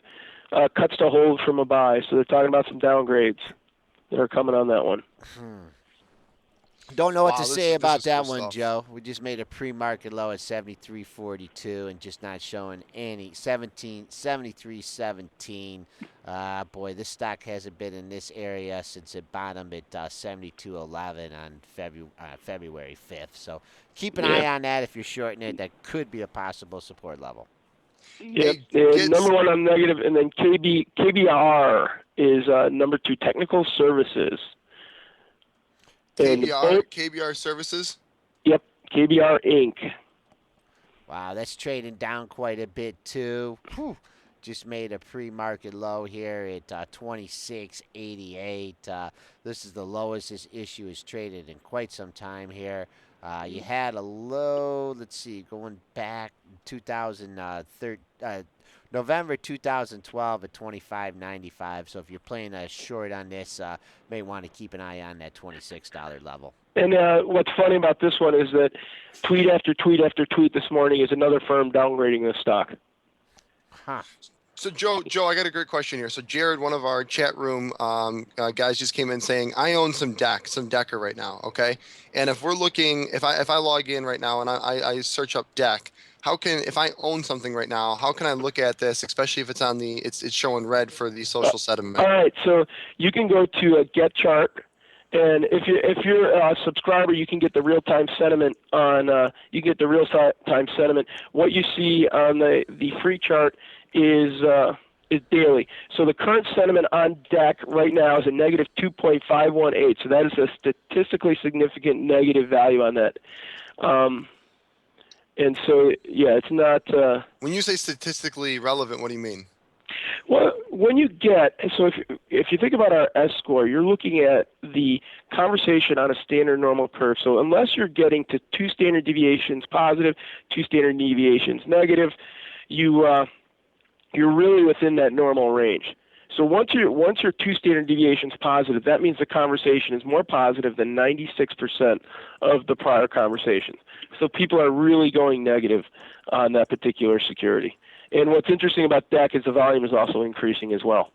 cuts to hold from a buy. So they're talking about some downgrades that are coming on that one. Don't know what to Wow, say this about is cool that one, stuff. Joe. We just made a pre-market low at 73.42 and just not showing any 73.17. Boy, this stock hasn't been in this area since it bottomed at 72.11 on February 5th. So keep an Yeah. eye on that if you're shorting it. That could be a possible support level. Yep. Hey, And Gits, number one on negative, and then KBR is number two, technical services. And both, KBR Services. yep, KBR Inc. Wow, that's trading down quite a bit too. Whew. Just made a pre-market low here at 26.88. This is the lowest this issue has traded in quite some time here. You had a low, let's see, going back 2013, November 2012 at 25.95. So if you're playing a short on this, may want to keep an eye on that $26 level. And what's funny about this one is that tweet after tweet after tweet this morning is another firm downgrading this stock. Huh. So Joe, I got a great question here. So Jared, one of our chat room guys, just came in saying, I own some Decker right now. Okay, and if we're looking, if I log in right now and I search up Deck, if I own something right now, how can I look at this, especially if it's on it's showing red for the social sediment? All right, so you can go to a Get Chart, and if you're a subscriber, you can get the real time sentiment on. You get the real time sentiment. What you see on the free chart is daily. So the current sentiment on Deck right now is a negative 2.518. So that is a statistically significant negative value on that. And so, yeah, it's not. When you say statistically relevant, what do you mean? Well, when you get, so if you think about our S score, you're looking at the conversation on a standard normal curve. So unless you're getting to 2 standard deviations positive, 2 standard deviations negative, you're really within that normal range. So once you're 2 standard deviations positive, that means the conversation is more positive than 96% of the prior conversations. So people are really going negative on that particular security. And what's interesting about DEC is the volume is also increasing as well.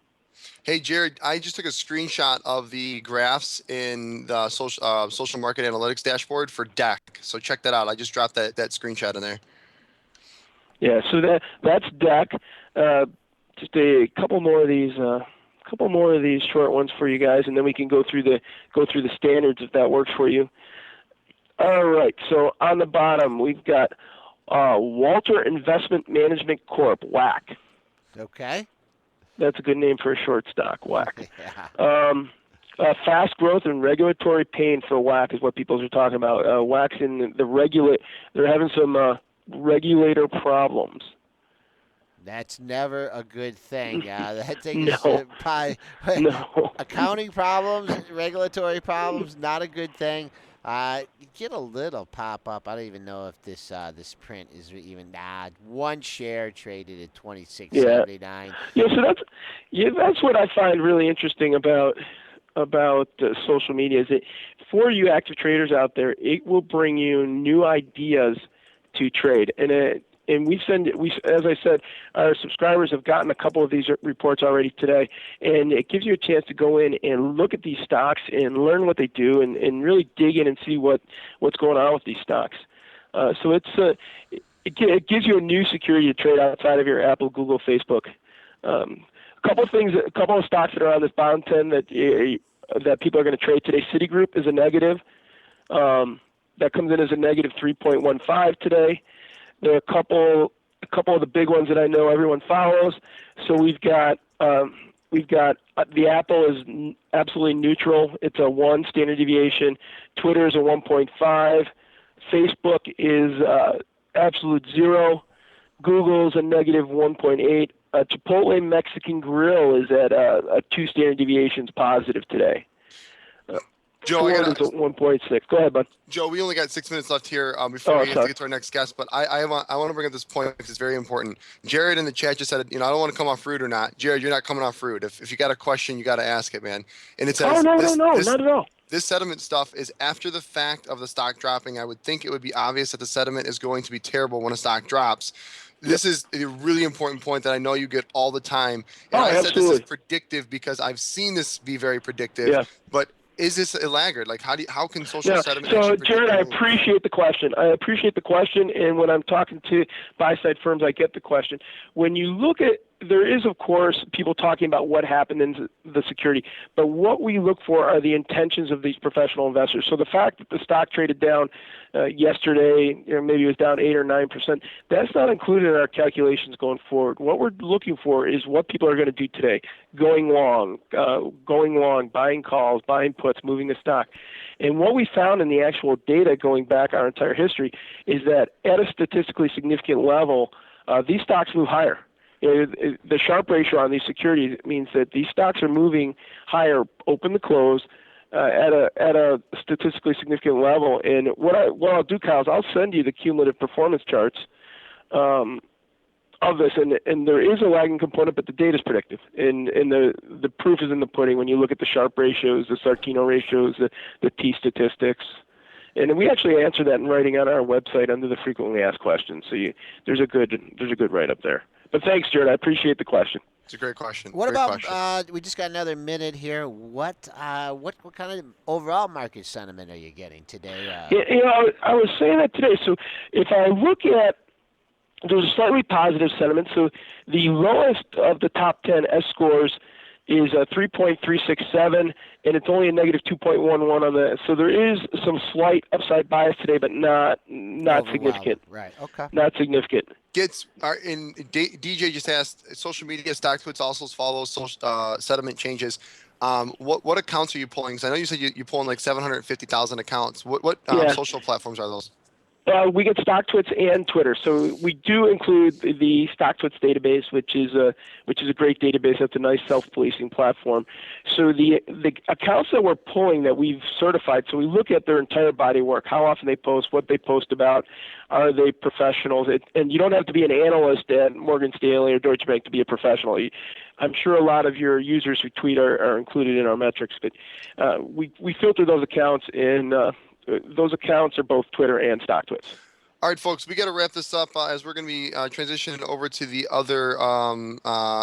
Hey, Jared, I just took a screenshot of the graphs in the social market analytics dashboard for DEC. So check that out. I just dropped that screenshot in there. Yeah, so that's DEC. Just a couple more of these short ones for you guys, and then we can go through the standards if that works for you. All right, so on the bottom we've got Walter Investment Management Corp. WAC. Okay. That's a good name for a short stock. WAC. Yeah. Fast growth and regulatory pain for WAC is what people are talking about. WAC's in they're having some regulator problems. That's never a good thing. That thing No. is probably No. accounting problems, regulatory problems, not a good thing. You get a little pop up. I don't even know if this print is even one share traded at 26.79. Yeah. So that's what I find really interesting about social media is that for you active traders out there, it will bring you new ideas to trade, and as I said, our subscribers have gotten a couple of these reports already today, and it gives you a chance to go in and look at these stocks and learn what they do and really dig in and see what's going on with these stocks. So it gives you a new security to trade outside of your Apple, Google, Facebook. A couple of stocks that are on this bottom 10 that people are going to trade today. Citigroup is a negative. That comes in as a negative 3.15 today. There are a couple of the big ones that I know everyone follows. So we've got the Apple is absolutely neutral. It's a 1 standard deviation. Twitter is a 1.5. Facebook is absolute 0. Google's a negative 1.8. Chipotle Mexican Grill is at a 2 standard deviations positive today. Joe, I got 1.6. Go ahead, bud. Joe, we only got 6 minutes left here before we have sorry. to get to our next guest, but I want to bring up this point because it's very important. Jared in the chat just said, I don't want to come off rude or not. Jared, you're not coming off rude. If you got a question, you got to ask it, man. And it says, no, not at all. This sediment stuff is after the fact of the stock dropping. I would think it would be obvious that the sediment is going to be terrible when a stock drops. This is a really important point that I know you get all the time. And I said absolutely. this is predictive because I've seen this be very predictive. Yeah. But is this a laggard? Like, how can social Yeah. sentiment So, actually predict Jared, the I move? appreciate the question. And when I'm talking to buy-side firms, I get the question. When you look at, there is, of course, people talking about what happened in the security, but what we look for are the intentions of these professional investors. So the fact that the stock traded down yesterday, maybe it was down 8 or 9%, that's not included in our calculations going forward. What we're looking for is what people are going to do today, going long, buying calls, buying puts, moving the stock. And what we found in the actual data going back our entire history is that at a statistically significant level, these stocks move higher. The Sharpe ratio on these securities means that these stocks are moving higher, open to close, at a statistically significant level. And what I'll do, Kyle, is I'll send you the cumulative performance charts of this, and there is a lagging component, but the data is predictive, and the proof is in the pudding when you look at the Sharpe ratios, the Sartino ratios, the T statistics. And we actually answer that in writing on our website under the frequently asked questions. So there's a good write up there. But thanks, Jared. I appreciate the question. It's a great question. What Great about? question. We just got another minute here. What kind of overall market sentiment are you getting today? I was saying that today. So if I look at, there's a slightly positive sentiment. So the lowest of the top 10 S scores is 3.367, and it's only a negative 2.11 on the. So there is some slight upside bias today, but not significant. Right. Okay. Not significant. DJ just asked, social media stock puts also follow social sentiment changes. What accounts are you pulling? Because I know you said you're pulling like 750,000 accounts. What Yeah. social platforms are those? We get StockTwits and Twitter, so we do include the StockTwits database, which is a great database. That's a nice self-policing platform. So the accounts that we're pulling that we've certified, so we look at their entire body of work, how often they post, what they post about, are they professionals, and you don't have to be an analyst at Morgan Stanley or Deutsche Bank to be a professional. I'm sure a lot of your users who tweet are included in our metrics, but we filter those accounts and. Those accounts are both Twitter and StockTwits. All right, folks, we got to wrap this up as we're going to be transitioning over to the other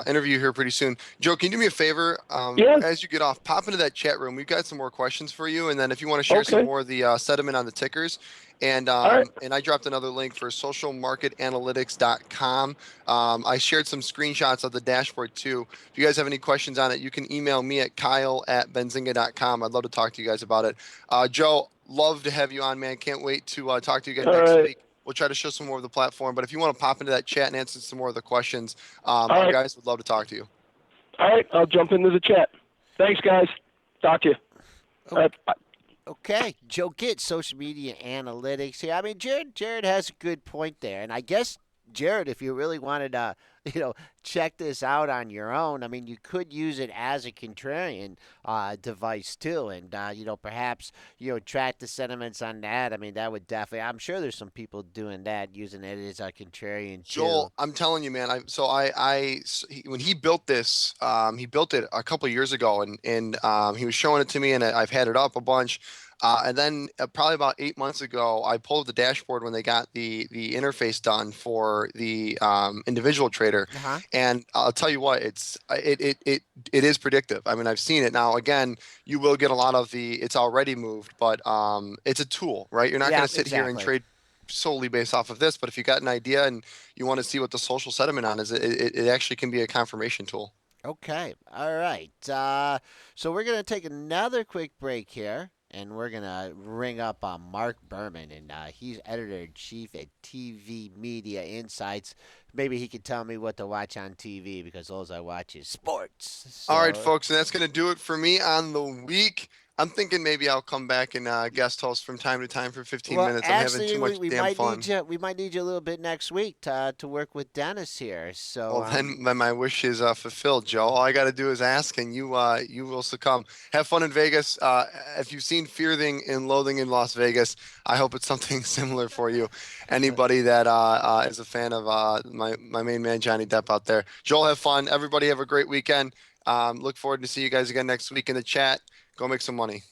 interview here pretty soon. Joe, can you do me a favor? Yeah. As you get off, pop into that chat room. We've got some more questions for you, and then if you want to share some more of the sentiment on the tickers. And and I dropped another link for socialmarketanalytics.com. I shared some screenshots of the dashboard too. If you guys have any questions on it, you can email me at kyle@benzinga.com. I'd love to talk to you guys about it. Joe, love to have you on, man. Can't wait to talk to you again next week. We'll try to show some more of the platform. But if you want to pop into that chat and answer some more of the questions, our guys would love to talk to you. All right, I'll jump into the chat. Thanks, guys. Talk to you. All right, bye. Okay, Joe Gits, social media analytics here. I mean, Jared has a good point there, and I guess Jared, if you really wanted to, check this out on your own, I mean, you could use it as a contrarian device too, and perhaps track the sentiments on that. I mean, that would definitely. I'm sure there's some people doing that, using it as a contrarian too. Joel, I'm telling you, man. When he built this, he built it a couple of years ago, and he was showing it to me, and I've had it up a bunch. And then probably about 8 months ago, I pulled the dashboard when they got the interface done for the individual trader. Uh-huh. And I'll tell you what, it is predictive. I mean, I've seen it now. Again, you will get a lot of it's already moved, but it's a tool, right? You're not going to sit here and trade solely based off of this. But if you got an idea and you want to see what the social sentiment on is, it actually can be a confirmation tool. Okay. All right. So we're going to take another quick break here. And we're going to ring up Marc Berman, and he's editor-in-chief at TV Media Insights. Maybe he could tell me what to watch on TV, because all I watch is sports. So. All right, folks, and that's going to do it for me on the week. I'm thinking maybe I'll come back and guest host from time to time for 15 minutes. I'm having too much damn fun. We might need you a little bit next week to work with Dennis here. So well, then my wish is fulfilled, Joe. All I got to do is ask, and you will succumb. Have fun in Vegas. If you've seen Fearing and Loathing in Las Vegas, I hope it's something similar for you. Anybody that is a fan of my main man Johnny Depp out there. Joel, have fun. Everybody have a great weekend. Look forward to see you guys again next week in the chat. Go make some money.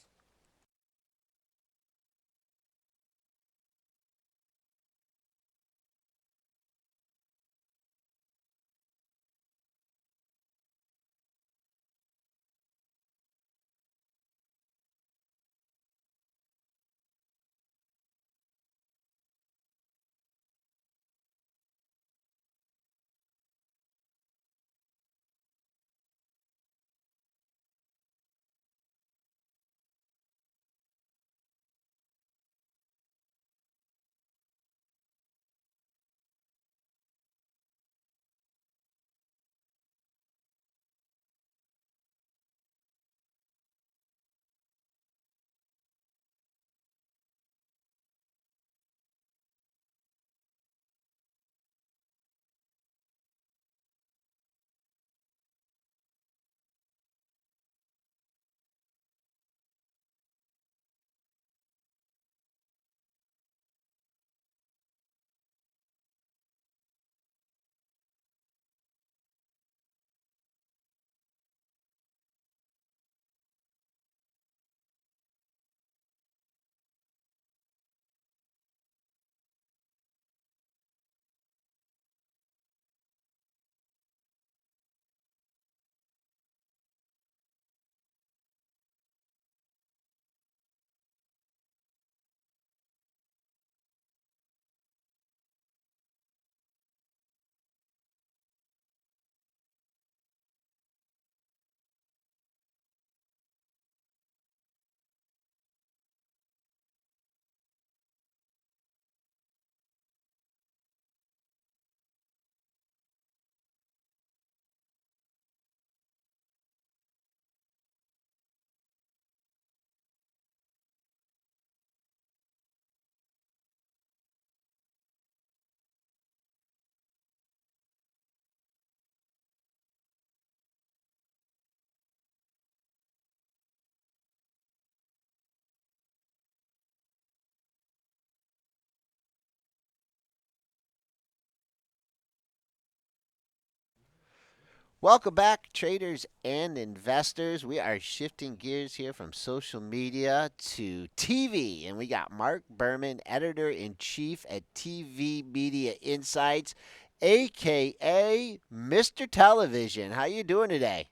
Welcome back, traders and investors. We are shifting gears here from social media to TV, and we got Marc Berman, editor in chief at TV Media Insights, aka Mr. Television. How you doing today?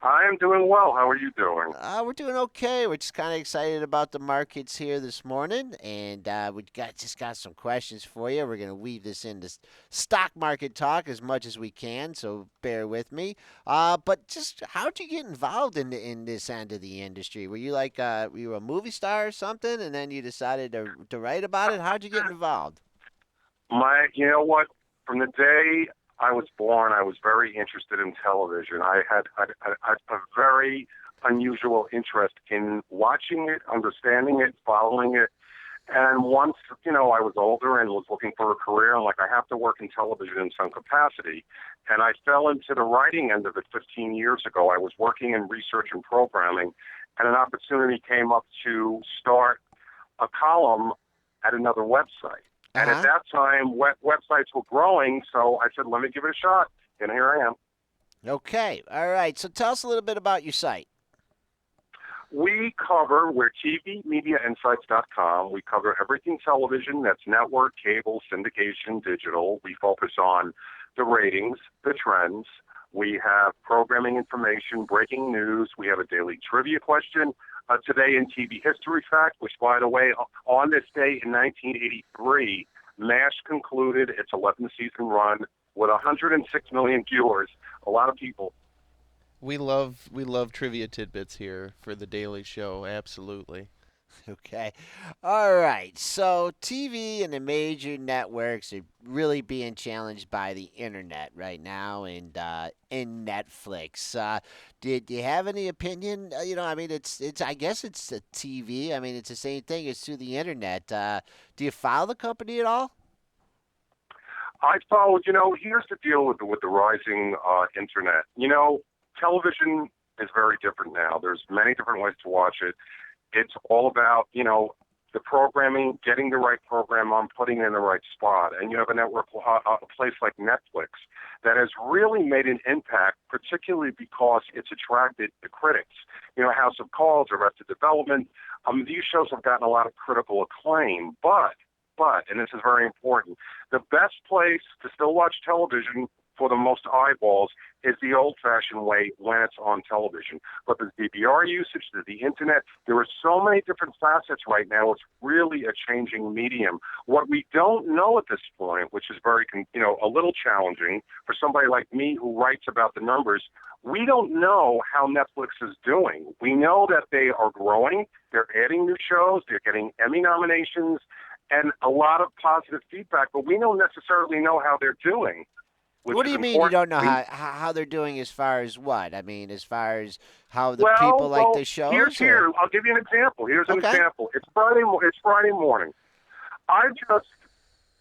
I am doing well. How are you doing? We're doing okay. We're just kind of excited about the markets here this morning, and we got some questions for you. We're gonna weave this into stock market talk as much as we can, so bear with me. But just how'd you get involved in this end of the industry? Were you like were you a movie star or something, and then you decided to write about it? How'd you get involved? You know what? From the day I was born, I was very interested in television. I had a very unusual interest in watching it, understanding it, following it. And once, I was older and was looking for a career, I'm like, I have to work in television in some capacity. And I fell into the writing end of it 15 years ago. I was working in research and programming, and an opportunity came up to start a column at another website. Uh And at huh. that time, websites were growing, so I said, let me give it a shot. And here I am. Okay. All right. So tell us a little bit about your site. We're TVMediaInsights.com. We cover everything television, that's network, cable, syndication, digital. We focus on the ratings, the trends. We have programming information, breaking news. We have a daily trivia question. Today in TV history fact, which, by the way, on this day in 1983, MASH concluded its 11th season run with 106 million viewers. A lot of people. We love trivia tidbits here for the Daily Show. Absolutely. Okay. All right. So TV and the major networks are really being challenged by the internet right now and in Netflix. Did you have any opinion? I mean, it's. I guess it's a TV. I mean, it's the same thing. It's through the internet. Do you follow the company at all? I followed, here's the deal with the rising internet. Television is very different now. There's many different ways to watch it. It's all about, the programming, getting the right program on, putting it in the right spot. And you have a network, a place like Netflix that has really made an impact, particularly because it's attracted the critics. House of Cards, Arrested Development. These shows have gotten a lot of critical acclaim, but, and this is very important, the best place to still watch television for the most eyeballs is the old-fashioned way when it's on television. But there's DVR usage, there's the internet. There are so many different facets right now. It's really a changing medium. What we don't know at this point, which is very, a little challenging for somebody like me who writes about the numbers, we don't know how Netflix is doing. We know that they are growing. They're adding new shows. They're getting Emmy nominations and a lot of positive feedback, but we don't necessarily know how they're doing, which What do is you mean you important. don't know how they're doing as far as what? I mean, as far as how the people Well, like well, the shows, or I'll give you an example. Here's an okay. example. It's Friday morning. I just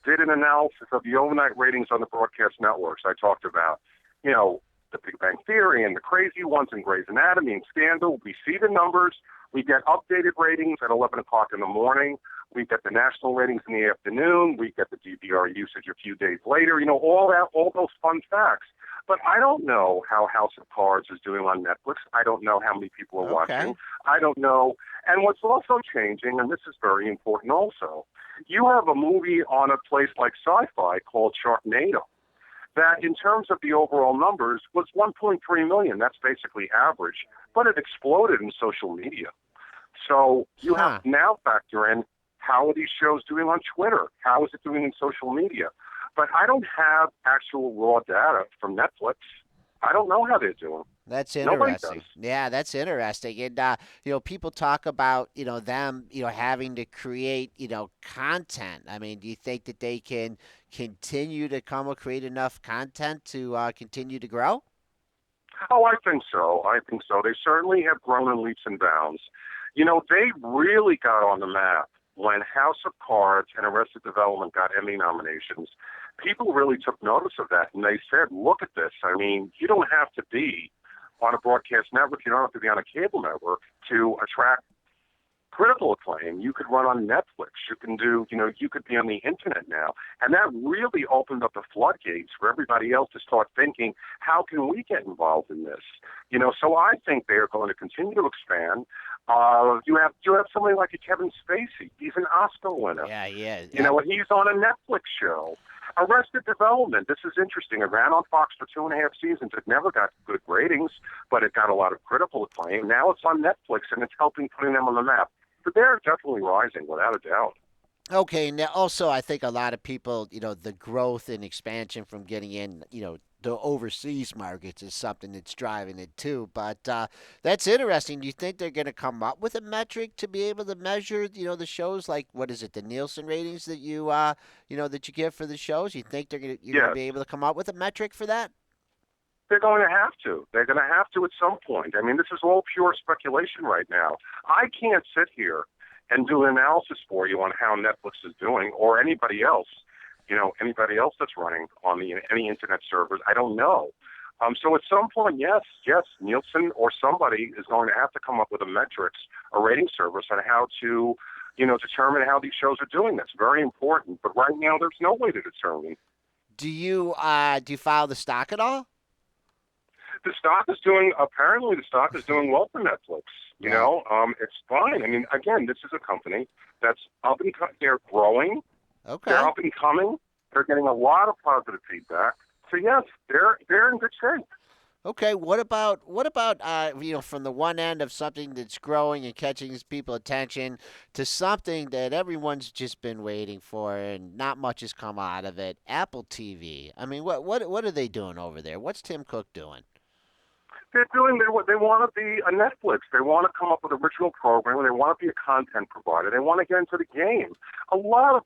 did an analysis of the overnight ratings on the broadcast networks. I talked about, the Big Bang Theory and the crazy ones and Grey's Anatomy and Scandal. We see the numbers. We get updated ratings at 11 o'clock in the morning. We get the national ratings in the afternoon. We get the DVR usage a few days later. All those fun facts. But I don't know how House of Cards is doing on Netflix. I don't know how many people are Okay. watching. I don't know. And what's also changing, and this is very important also, you have a movie on a place like Sci-Fi called Sharknado that in terms of the overall numbers was 1.3 million. That's basically average, but it exploded in social media. So you have Huh. to now factor in how are these shows doing on Twitter? How is it doing in social media? But I don't have actual raw data from Netflix. I don't know how they're doing. That's Nobody does. interesting. Yeah, that's interesting. And people talk about them having to create content. I mean, do you think that they can continue to create enough content to continue to grow? Oh, I think so. I think so. They certainly have grown in leaps and bounds. They really got on the map when House of Cards and Arrested Development got Emmy nominations. People really took notice of that, and they said, look at this. I mean, you don't have to be on a broadcast network. You don't have to be on a cable network to attract critical acclaim. You could run on Netflix. You can do, you could be on the internet now. And that really opened up the floodgates for everybody else to start thinking, how can we get involved in this? So I think they're going to continue to expand. You have somebody like a Kevin Spacey. He's an Oscar winner. Yeah, yeah. And he's on a Netflix show. Arrested Development. This is interesting. It ran on Fox for 2.5 seasons. It never got good ratings, but it got a lot of critical acclaim. Now it's on Netflix, and it's helping putting them on the map. But they're definitely rising, without a doubt. Okay, now also I think a lot of people, the growth and expansion from getting in, the overseas markets is something that's driving it too. But that's interesting. Do you think they're going to come up with a metric to be able to measure, the shows like what is it, the Nielsen ratings that that you give for the shows? You think you're going to be able to come up with a metric for that? They're going to have to. They're going to have to at some point. I mean, this is all pure speculation right now. I can't sit here and do an analysis for you on how Netflix is doing or anybody else. Anybody else that's running on any internet servers. I don't know. So at some point, yes, Nielsen or somebody is going to have to come up with a rating service on how to, determine how these shows are doing. That's very important. But right now, there's no way to determine. Do you follow the stock at all? Apparently the stock is doing well for Netflix. It's fine. I mean, again, this is a company that's up and they're growing. Okay. They're up and coming. They're getting a lot of positive feedback. So yes, they're in good shape. Okay. What about from the one end of something that's growing and catching people's attention to something that everyone's just been waiting for and not much has come out of it? Apple TV. I mean, what are they doing over there? What's Tim Cook doing? They want to be a Netflix. They want to come up with original programming. They want to be a content provider. They want to get into the game. A lot of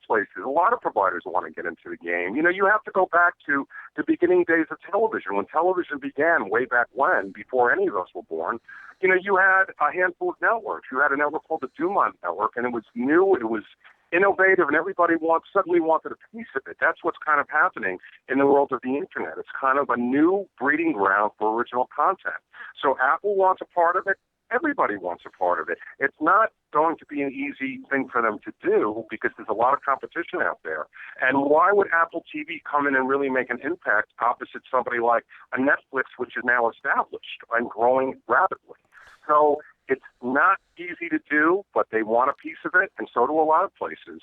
providers want to get into the game. You have to go back to the beginning days of television, when television began way back when, before any of us were born. You had a handful of networks. You had a network called the Dumont Network, and it was new. It was innovative, and everybody suddenly wanted a piece of it. That's what's kind of happening in the world of the internet. It's kind of a new breeding ground for original content. So Apple wants a part of it. Everybody wants a part of it. It's not going to be an easy thing for them to do because there's a lot of competition out there. And why would Apple TV come in and really make an impact opposite somebody like a Netflix, which is now established and growing rapidly? So it's not easy to do, but they want a piece of it, and so do a lot of places.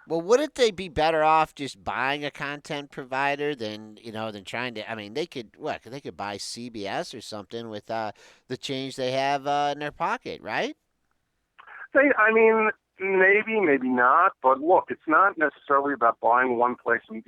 Well, wouldn't they be better off just buying a content provider than trying to? I mean, they could buy CBS or something with the change they have in their pocket, right? Maybe not. But look, it's not necessarily about buying one place and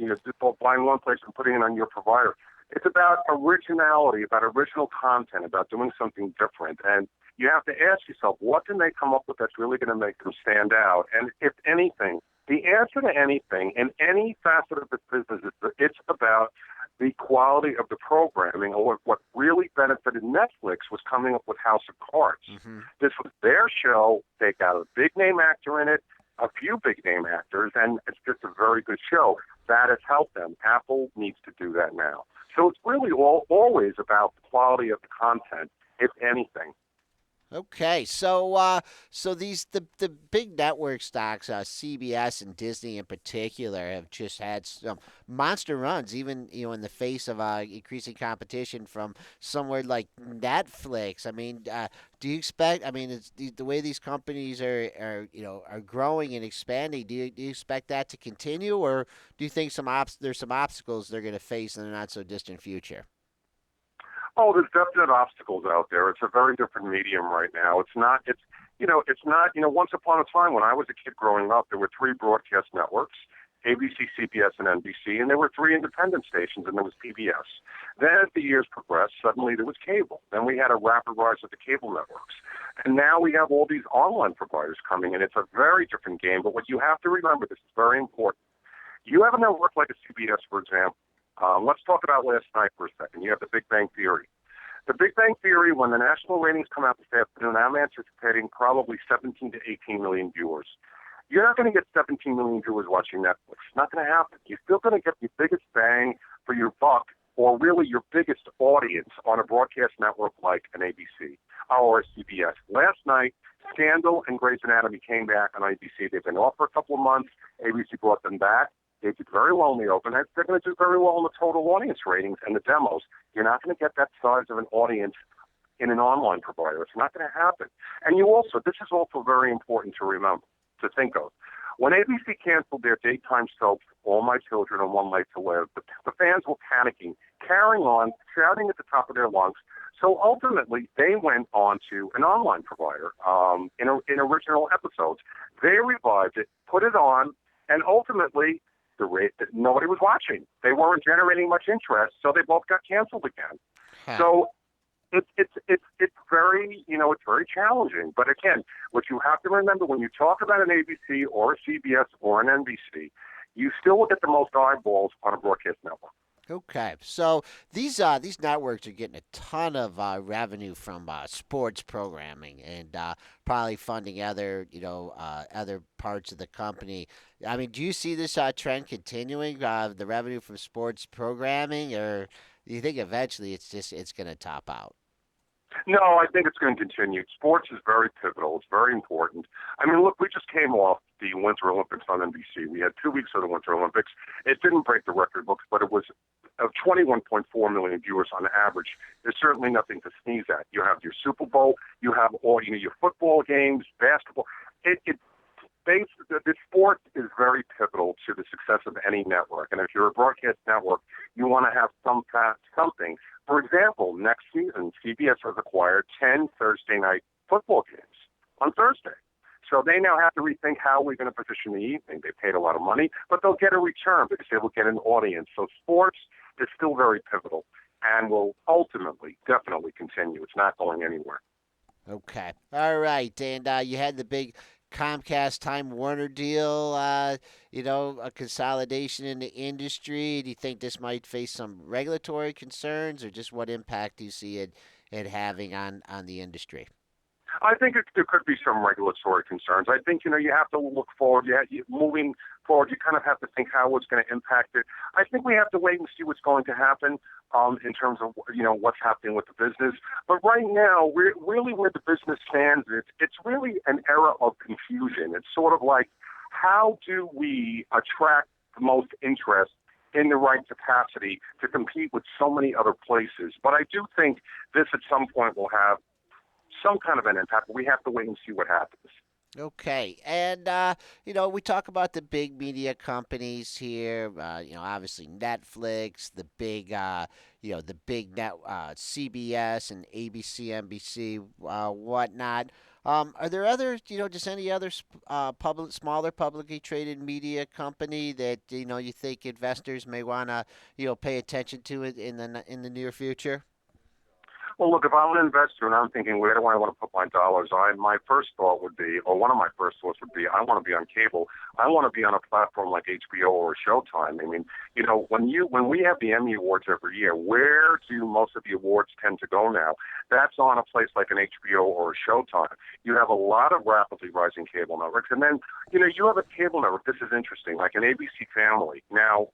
buying one place and putting it on your provider. It's about originality, about original content, about doing something different. And you have to ask yourself, what can they come up with that's really going to make them stand out? And if anything, the answer to anything in any facet of the business is it's about the quality of the programming. Or what really benefited Netflix was coming up with House of Cards. Mm-hmm. This was their show. They got a big-name actor in it, a few big-name actors, and it's just a very good show. That has helped them. Apple needs to do that now. So it's really always about the quality of the content, if anything. Okay, so the big network stocks, CBS and Disney in particular, have just had some monster runs, even in the face of increasing competition from somewhere like Netflix. I mean, do you expect? I mean, it's the way these companies are growing and expanding. Do you expect that to continue, or do you think there's some obstacles they're going to face in the not so distant future? Oh, there's definite obstacles out there. It's a very different medium right now. It's not, once upon a time when I was a kid growing up, there were 3 broadcast networks, ABC, CBS, and NBC, and there were 3 independent stations, and there was PBS. Then as the years progressed, suddenly there was cable. Then we had a rapid rise of the cable networks. And now we have all these online providers coming in. It's a very different game, but what you have to remember, this is very important. You have a network like a CBS, for example. Let's talk about last night for a second. You have The Big Bang Theory. The Big Bang Theory, when the national ratings come out this afternoon, I'm anticipating probably 17 to 18 million viewers. You're not going to get 17 million viewers watching Netflix. It's not going to happen. You're still going to get the biggest bang for your buck or really your biggest audience on a broadcast network like an ABC or CBS. Last night, Scandal and Grey's Anatomy came back on ABC. They've been off for a couple of months. ABC brought them back. They did very well in the open. They're going to do very well in the total audience ratings and the demos. You're not going to get that size of an audience in an online provider. It's not going to happen. And this is also very important to remember, to think of. When ABC canceled their daytime soaps, All My Children and One Life to Live, the fans were panicking, carrying on, shouting at the top of their lungs. So ultimately, they went on to an online provider in original episodes. They revived it, put it on, and ultimately, nobody was watching. They weren't generating much interest, so they both got canceled again. Huh. So it's very challenging. But again, what you have to remember when you talk about an ABC or a CBS or an NBC, you still will get the most eyeballs on a broadcast network. Okay, so these networks are getting a ton of revenue from sports programming and probably funding other parts of the company. I mean, do you see this trend continuing? The revenue from sports programming, or do you think eventually it's going to top out? No, I think it's going to continue. Sports is very pivotal. It's very important. I mean, look, we just came off the Winter Olympics on NBC. We had 2 weeks of the Winter Olympics. It didn't break the record books, but it was of 21.4 million viewers on average. There's certainly nothing to sneeze at. You have your Super Bowl. You have all your football games, basketball. The sport is very pivotal to the success of any network. And if you're a broadcast network, you want to have something. For example, next season, CBS has acquired 10 Thursday night football games on Thursday. So they now have to rethink how we're going to position the evening. They paid a lot of money, but they'll get a return because they will get an audience. So sports is still very pivotal and will ultimately, definitely continue. It's not going anywhere. Okay, all right, and you had the big Comcast Time Warner deal, a consolidation in the industry. Do you think this might face some regulatory concerns, or just what impact do you see it having on the industry? I think there could be some regulatory concerns. I think, you have to look forward. Moving forward, you kind of have to think how it's going to impact it. I think we have to wait and see what's going to happen in terms of, what's happening with the business. But right now, we're really where the business stands. It's really an era of confusion. It's sort of like, how do we attract the most interest in the right capacity to compete with so many other places? But I do think this at some point will have some kind of an impact, but we have to wait and see what happens. Okay, and we talk about the big media companies here. Obviously Netflix, the big net CBS and ABC, NBC, whatnot. Are there other, just any other smaller publicly traded media company that you think investors may want to pay attention to it in the near future? Well, look, if I'm an investor and I'm thinking, where do I want to put my dollars, my first thought would be, or one of my first thoughts would be, I want to be on cable. I want to be on a platform like HBO or Showtime. I mean, when we have the Emmy Awards every year, where do most of the awards tend to go now? That's on a place like an HBO or a Showtime. You have a lot of rapidly rising cable networks. And then, you have a cable network. This is interesting, like an ABC Family. Now,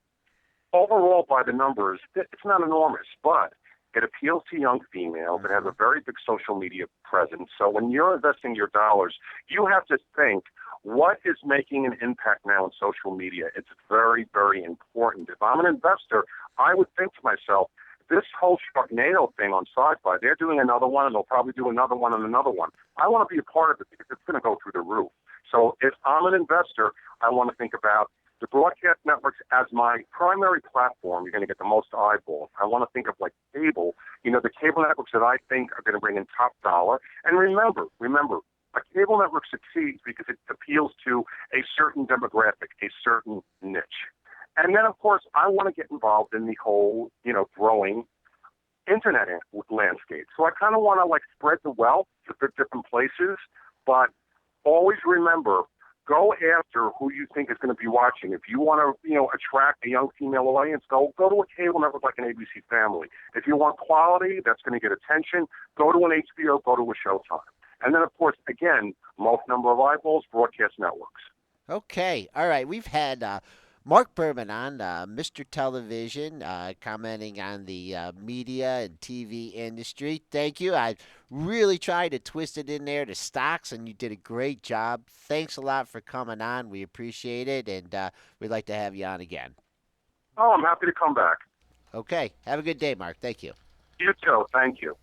overall, by the numbers, it's not enormous, but it appeals to young females. It has a very big social media presence. So when you're investing your dollars, you have to think, what is making an impact now in social media? It's very, very important. If I'm an investor, I would think to myself, this whole Sharknado thing on Sci-Fi, they're doing another one, and they'll probably do another one and another one. I want to be a part of it because it's going to go through the roof. So if I'm an investor, I want to think about the broadcast networks as my primary platform. You're going to get the most eyeballs. I want to think of like cable, the cable networks that I think are going to bring in top dollar. And remember, a cable network succeeds because it appeals to a certain demographic, a certain niche. And then, of course, I want to get involved in the whole, growing internet landscape. So I kind of want to spread the wealth to different places, but always remember, go after who you think is going to be watching. If you want to, attract a young female audience, go to a cable network like an ABC Family. If you want quality that's going to get attention, go to an HBO, go to a Showtime. And then, of course, again, most number of eyeballs, broadcast networks. Okay, all right. We've had Marc Berman on Mr. Television, commenting on the media and TV industry. Thank you. I really tried to twist it in there to stocks, and you did a great job. Thanks a lot for coming on. We appreciate it, and we'd like to have you on again. Oh, I'm happy to come back. Okay. Have a good day, Mark. Thank you. You too. Thank you.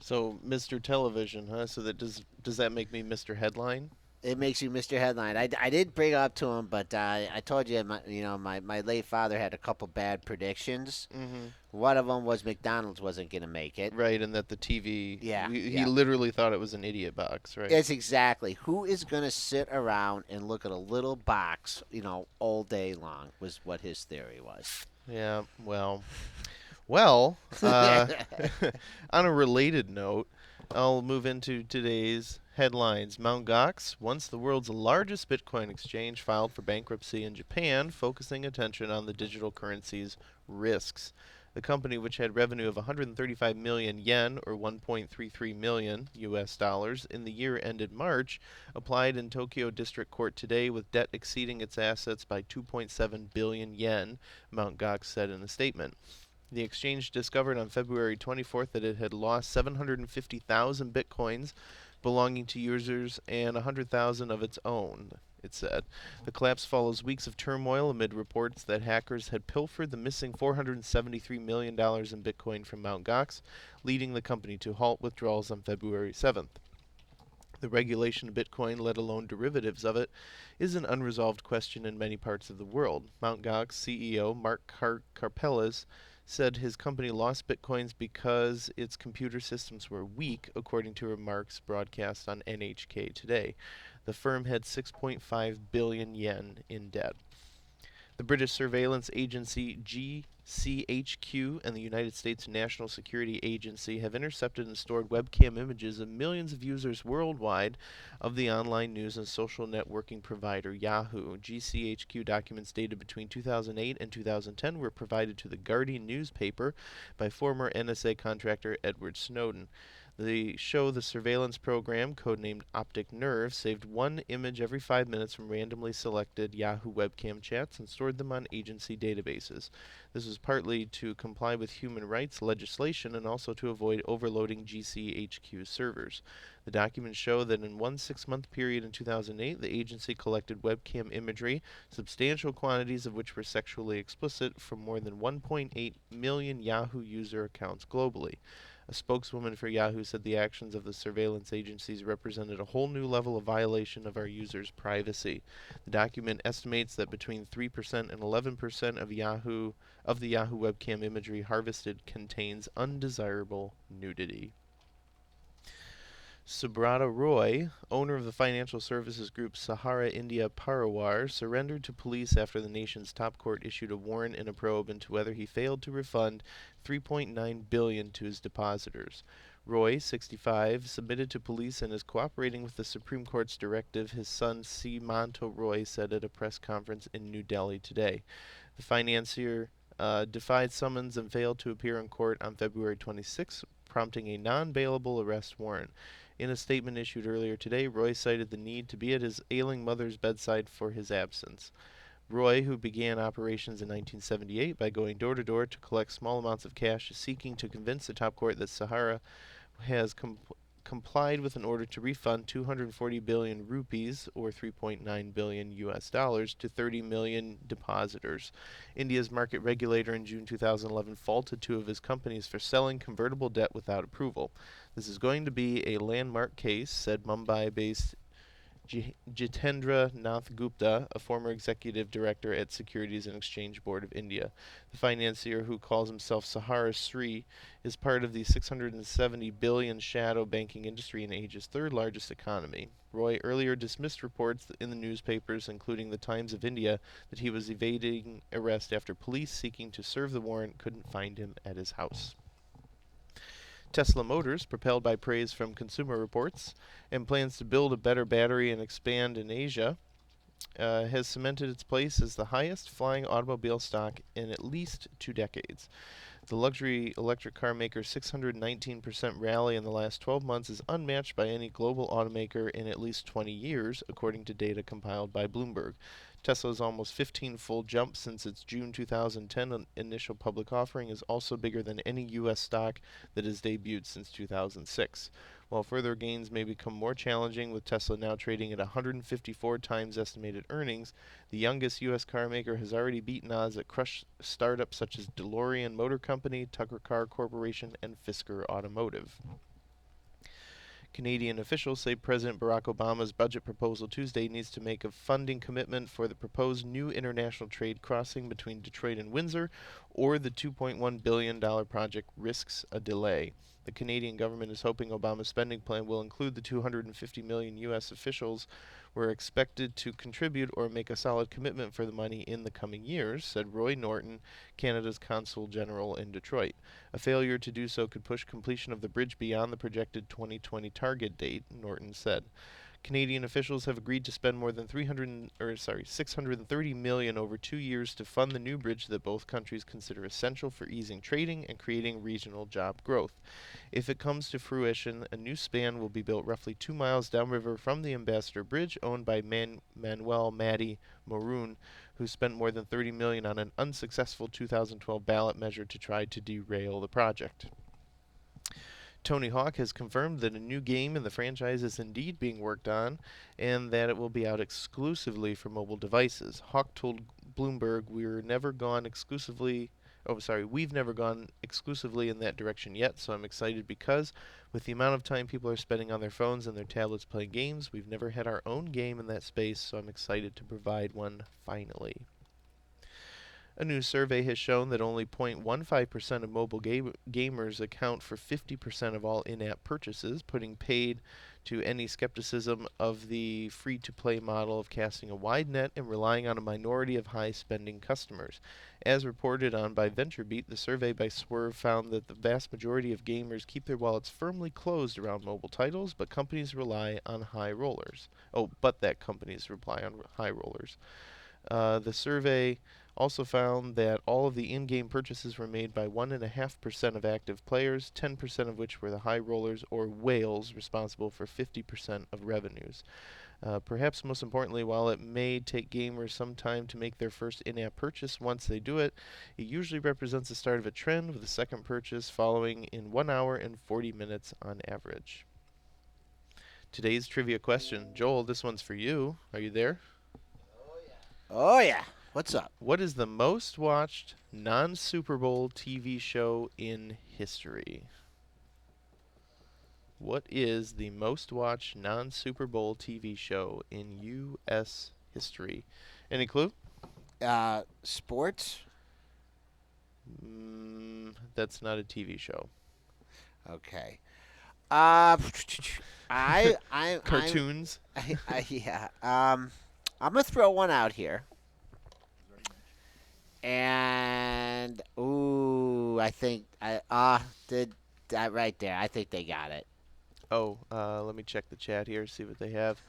So, Mr. Television, huh? So that does that make me Mr. Headline? It makes you Mr. Headline. I did bring it up to him, but I told you, my late father had a couple bad predictions. Mm-hmm. One of them was McDonald's wasn't going to make it. Right, and that the TV, Yeah, he yeah. literally thought it was an idiot box, right? It's exactly. Who is going to sit around and look at a little box, all day long, was what his theory was. Yeah, well, on a related note, I'll move into today's headlines. Mt. Gox, once the world's largest Bitcoin exchange, filed for bankruptcy in Japan, focusing attention on the digital currency's risks. The company, which had revenue of 135 million yen, or 1.33 million US dollars, in the year ended March, applied in Tokyo District Court today with debt exceeding its assets by 2.7 billion yen, Mt. Gox said in a statement. The exchange discovered on February 24th that it had lost 750,000 bitcoins belonging to users and 100,000 of its own, it said. The collapse follows weeks of turmoil amid reports that hackers had pilfered the missing $473 million in Bitcoin from Mt. Gox, leading the company to halt withdrawals on February 7th. The regulation of Bitcoin, let alone derivatives of it, is an unresolved question in many parts of the world. Mt. Gox CEO Marc Karpelès said his company lost bitcoins because its computer systems were weak, according to remarks broadcast on NHK today. The firm had 6.5 billion yen in debt. The British surveillance agency GCHQ and the United States National Security Agency have intercepted and stored webcam images of millions of users worldwide of the online news and social networking provider Yahoo. GCHQ documents dated between 2008 and 2010 were provided to the Guardian newspaper by former NSA contractor Edward Snowden. They show the surveillance program, codenamed Optic Nerve, saved one image every 5 minutes from randomly selected Yahoo webcam chats and stored them on agency databases. This was partly to comply with human rights legislation and also to avoid overloading GCHQ servers. The documents show that in one 6-month period in 2008, the agency collected webcam imagery, substantial quantities of which were sexually explicit, from more than 1.8 million Yahoo user accounts globally. A spokeswoman for Yahoo said the actions of the surveillance agencies represented a whole new level of violation of our users' privacy. The document estimates that between 3% and 11% of the Yahoo webcam imagery harvested contains undesirable nudity. Subrata Roy, owner of the financial services group Sahara India Pariwar, surrendered to police after the nation's top court issued a warrant in a probe into whether he failed to refund $3.9 billion to his depositors. Roy, 65, submitted to police and is cooperating with the Supreme Court's directive, his son Simanto Roy said at a press conference in New Delhi today. The financier defied summons and failed to appear in court on February 26, prompting a non-bailable arrest warrant. In a statement issued earlier today, Roy cited the need to be at his ailing mother's bedside for his absence. Roy, who began operations in 1978 by going door to door to collect small amounts of cash, is seeking to convince the top court that Sahara has complied with an order to refund 240 billion rupees, or 3.9 billion US dollars, to 30 million depositors. India's market regulator in June 2011 faulted two of his companies for selling convertible debt without approval. This is going to be a landmark case, said Mumbai-based Jitendra Nath Gupta, a former executive director at Securities and Exchange Board of India. The financier, who calls himself Sahara Sri, is part of the 670 billion shadow banking industry in Asia's third largest economy. Roy earlier dismissed reports in the newspapers, including the Times of India, that he was evading arrest after police seeking to serve the warrant couldn't find him at his house. Tesla Motors, propelled by praise from Consumer Reports and plans to build a better battery and expand in Asia, has cemented its place as the highest flying automobile stock in at least 2 decades. The luxury electric car maker's 619% rally in the last 12 months is unmatched by any global automaker in at least 20 years, according to data compiled by Bloomberg. Tesla's almost 15-fold jump since its June 2010 initial public offering is also bigger than any U.S. stock that has debuted since 2006. While further gains may become more challenging, with Tesla now trading at 154 times estimated earnings, the youngest U.S. car maker has already beaten odds that crush startups such as DeLorean Motor Company, Tucker Car Corporation, and Fisker Automotive. Canadian officials say President Barack Obama's budget proposal Tuesday needs to make a funding commitment for the proposed new international trade crossing between Detroit and Windsor, or the $2.1 billion project risks a delay. The Canadian government is hoping Obama's spending plan will include the $250 million U.S. officials were expected to contribute or make a solid commitment for the money in the coming years, said Roy Norton, Canada's Consul General in Detroit. A failure to do so could push completion of the bridge beyond the projected 2020 target date, Norton said. Canadian officials have agreed to spend more than $630 million over 2 years to fund the new bridge that both countries consider essential for easing trading and creating regional job growth. If it comes to fruition, a new span will be built roughly 2 miles downriver from the Ambassador Bridge, owned by Manuel Matty Maroon, who spent more than $30 million on an unsuccessful 2012 ballot measure to try to derail the project. Tony Hawk has confirmed that a new game in the franchise is indeed being worked on and that it will be out exclusively for mobile devices. Hawk told Bloomberg, we've never gone exclusively in that direction yet, so I'm excited because with the amount of time people are spending on their phones and their tablets playing games, we've never had our own game in that space, so I'm excited to provide one finally. A new survey has shown that only 0.15% of mobile gamers account for 50% of all in-app purchases, putting paid to any skepticism of the free-to-play model of casting a wide net and relying on a minority of high-spending customers. As reported on by VentureBeat, the survey by Swerve found that the vast majority of gamers keep their wallets firmly closed around mobile titles, but companies rely on high rollers. The survey also found that all of the in-game purchases were made by 1.5% of active players, 10% of which were the high rollers or whales responsible for 50% of revenues. Perhaps most importantly, while it may take gamers some time to make their first in-app purchase, once they do it, it usually represents the start of a trend, with the second purchase following in 1 hour and 40 minutes on average. Today's trivia question. Joel, this one's for you. Are you there? Oh, yeah. What's up? What is the most watched non-Super Bowl TV show in history? What is the most watched non-Super Bowl TV show in U.S. history? Any clue? Sports? That's not a TV show. Okay. Cartoons? Yeah. I'm going to throw one out here. And, I think, did that right there. I think they got it. Let me check the chat here, see what they have.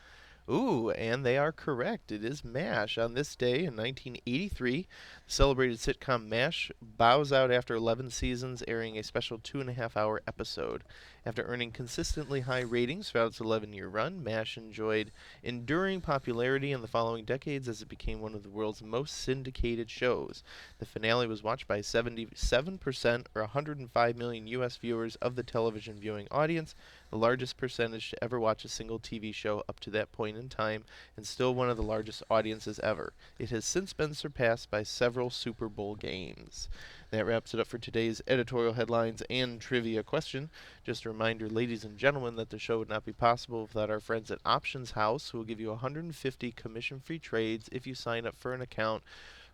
And they are correct. It is MASH. On this day in 1983, the celebrated sitcom MASH bows out after 11 seasons, airing a special 2.5-hour episode. After earning consistently high ratings throughout its 11-year run, MASH enjoyed enduring popularity in the following decades as it became one of the world's most syndicated shows. The finale was watched by 77%, or 105 million U.S. viewers of the television viewing audience, the largest percentage to ever watch a single TV show up to that point in time, and still one of the largest audiences ever. It has since been surpassed by several Super Bowl games. That wraps it up for today's editorial headlines and trivia question. Just a reminder, ladies and gentlemen, that the show would not be possible without our friends at Options House, who will give you 150 commission-free trades if you sign up for an account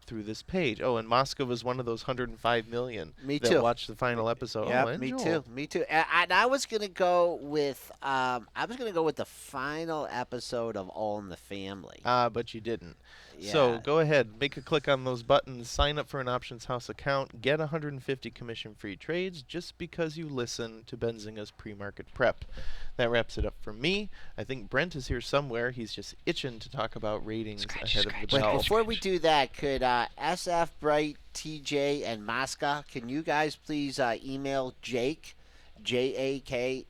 through this page. And Moscow was one of those 105 million that watched the final episode. Yeah, me too. And I was gonna go with the final episode of All in the Family. But you didn't. Yeah. So go ahead, make a click on those buttons, sign up for an Options House account, get 150 commission-free trades just because you listen to Benzinga's pre-market prep. That wraps it up for me. I think Brent is here somewhere. He's just itching to talk about ratings Scratchy, ahead of the scratchy, But bell. before we do that, could SF Bright, TJ, and Mosca, can you guys please email Jake, JAKE,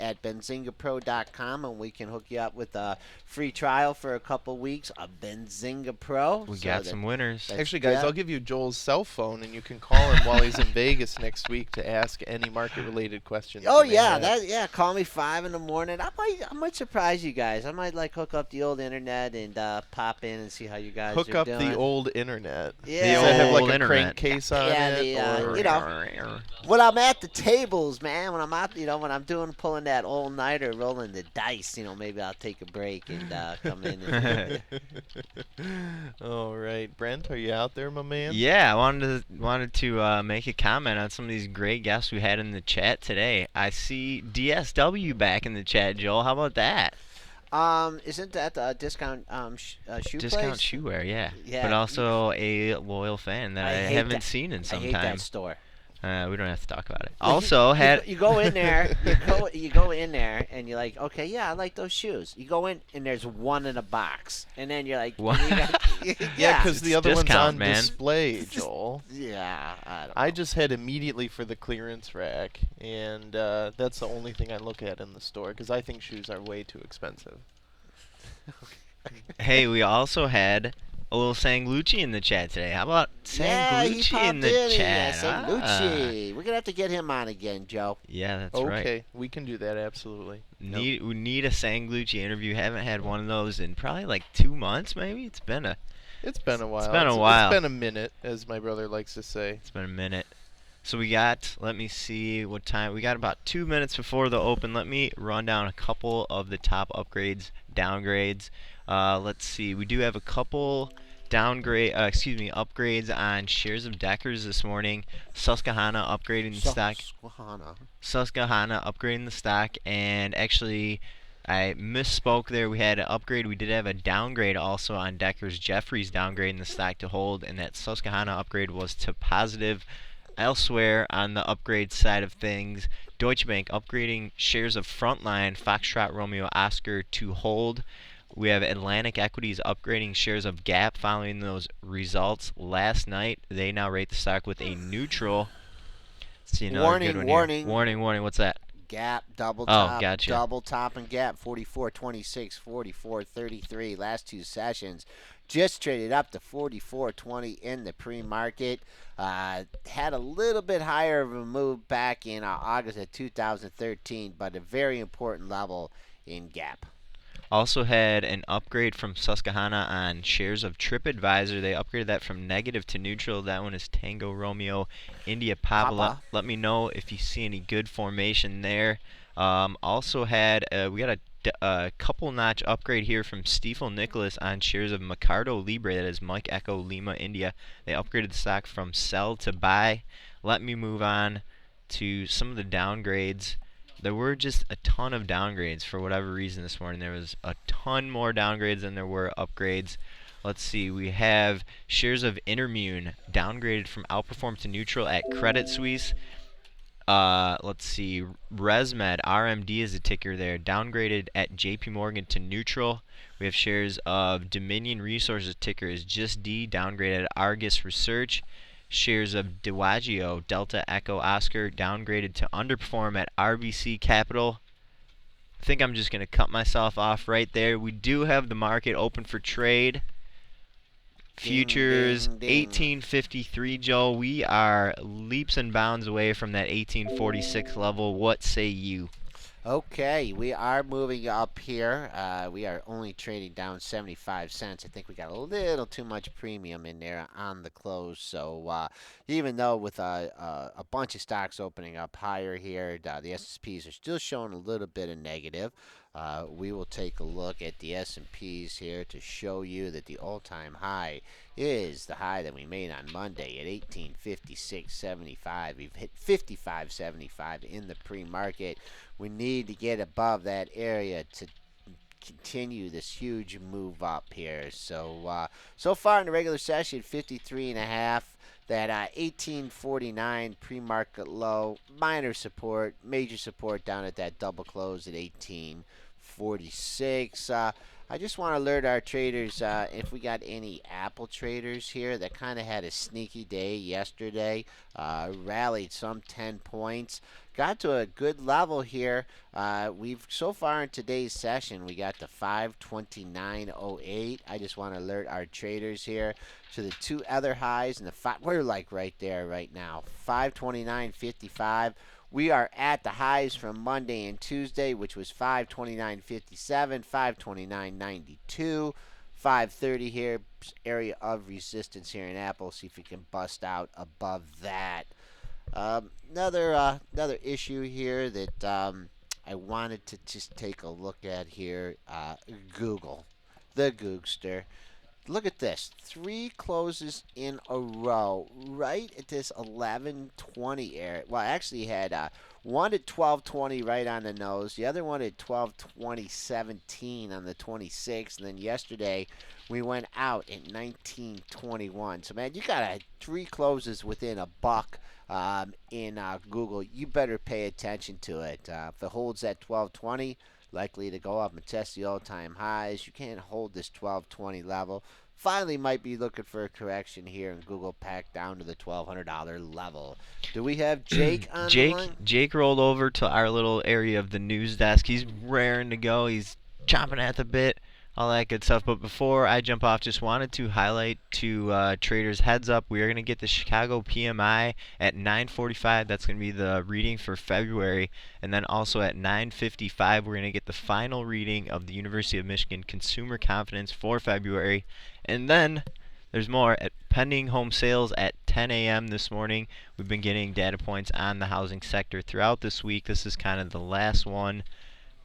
at benzingapro.com, and we can hook you up with a free trial for a couple weeks of Benzinga Pro. We so got that- some winners. that's- Actually, guys, yeah. I'll give you Joel's cell phone, and you can call him while he's in Vegas next week to ask any market-related questions. Oh you may yeah, have. call me 5 in the morning. I might surprise you guys. I might like hook up the old internet and pop in and see how you guys Hook are up doing. the old internet. Yeah. Does that have like old a internet. crankcase on Yeah, it? the, or you know, when I'm at the tables, man, when I'm out, when I'm pulling that all nighter, rolling the dice, maybe I'll take a break and come in. And All right, Brent, are you out there, my man? Yeah, I wanted to make a comment on some of these great guests we had in the chat today. I see DSW back in the chat, Joel. How about that? Isn't that the discount shoe Discount place? shoe wear, yeah. Yeah. But also a loyal fan that I, hate haven't that- seen in I some hate time. that store. We don't have to talk about it. Well, Also had you go in there, you go in there, and you're like, okay, yeah, I like those shoes. You go in, and there's one in a box, and then you're like, What? Yeah, because the It's other one's discount, on man. display, Joel. yeah, I don't know. I just head immediately for the clearance rack, and that's the only thing I look at in the store because I think shoes are way too expensive. Hey, we also had a little Sanglucci in the chat today. How about yeah, he Sanglucci popped in the in. chat? Yeah, Lucci. We're gonna have to get him on again, Joe. Yeah, that's Okay, right. we can do that absolutely. We need a Sanglucci interview. Haven't had one of those in probably like 2 months, maybe. It's been a It's been a while. been a while. It's been a minute, as my brother likes to say. It's been a minute. So we got, let me see what time. We got about 2 minutes before the open. Let me run down a couple of the top upgrades, downgrades. Let's see. We do have a couple upgrades on shares of Deckers this morning. Susquehanna upgrading the stock. Susquehanna upgrading the stock, and actually, I misspoke there. We had an upgrade. We did have a downgrade also on Deckers. Jeffries downgrading the stock to hold, and that Susquehanna upgrade was to positive. Elsewhere on the upgrade side of things, Deutsche Bank upgrading shares of Frontline Foxtrot Romeo Oscar to hold. We have Atlantic Equities upgrading shares of Gap following those results last night. They now rate the stock with a neutral. Let's see another good one Warning. here. Warning. What's that? Gap, double Oh, top, gotcha. double top and gap, 44.26, 44.33. Last two sessions, just traded up to 44.20 in the pre-market. Had a little bit higher of a move back in August of 2013, but a very important level in gap. Also had an upgrade from Susquehanna on shares of TripAdvisor. They upgraded that from negative to neutral. That one is Tango Romeo India Papa. Let me know if you see any good formation there. Also had we got a couple notch upgrade here from Stifel Nicholas on shares of Mercado Libre. That is Mike Echo Lima India. They upgraded the stock from sell to buy. Let me move on to some of the downgrades. There were just a ton of downgrades for whatever reason this morning. There was a ton more downgrades than there were upgrades. Let's see. We have shares of Intermune downgraded from outperform to neutral at Credit Suisse. Let's see. ResMed, RMD is the ticker there, downgraded at JP Morgan to neutral. We have shares of Dominion Resources, ticker is just D, downgraded at Argus Research. Shares of Diageo, Delta Echo Oscar, downgraded to underperform at RBC Capital. I think I'm just going to cut myself off right there. We do have the market open for trade. Futures, ding, ding. 1853, Joe. We are leaps and bounds away from that 1846 level. What say you? Okay, we are moving up here. We are only trading down 75 cents. I think we got a little too much premium in there on the close. So even though with a bunch of stocks opening up higher here, the S&Ps are still showing a little bit of negative. We will take a look at the S&Ps here to show you that the all-time high is the high that we made on Monday at 1856.75. We've hit 55.75 in the pre-market. We need to get above that area to continue this huge move up here. So so far in the regular session, 53.5. That 1849 pre-market low, minor support, major support down at that double close at 1846. I just want to alert our traders if we got any Apple traders here that kind of had a sneaky day yesterday, rallied some 10 points, got to a good level here. We've so far in today's session we got to 529.08. I just want to alert our traders here to the two other highs and the five. We're like right there right now, 529.55. We are at the highs from Monday and Tuesday, which was 529.57, 529.92, 530 here, area of resistance here in Apple. See if we can bust out above that. Another issue here that I wanted to just take a look at here. Google, the Googster. Look at this. 3 closes in a row right at this 11:20 area. Well, actually, you had one at 12:20 right on the nose. The other one at 12:20.17 on the 26th. And then yesterday, we went out at 19:21. So, man, you got 3 closes within a buck in Google. You better pay attention to it. If it holds at 12:20, likely to go up and test the all-time highs. You can't hold this 1220 level. Finally might be looking for a correction here and Google packed down to the $1,200 level. Do we have Jake on the line? Jake rolled over to our little area of the news desk. He's raring to go. He's chomping at the bit, all that good stuff. But before I jump off, just wanted to highlight to traders, heads up, we are going to get the Chicago PMI at 9:45. That's going to be the reading for February. And then also at 9:55, we're going to get the final reading of the University of Michigan Consumer Confidence for February. And then there's more at pending home sales at 10 a.m. this morning. We've been getting data points on the housing sector throughout this week. This is kind of the last one.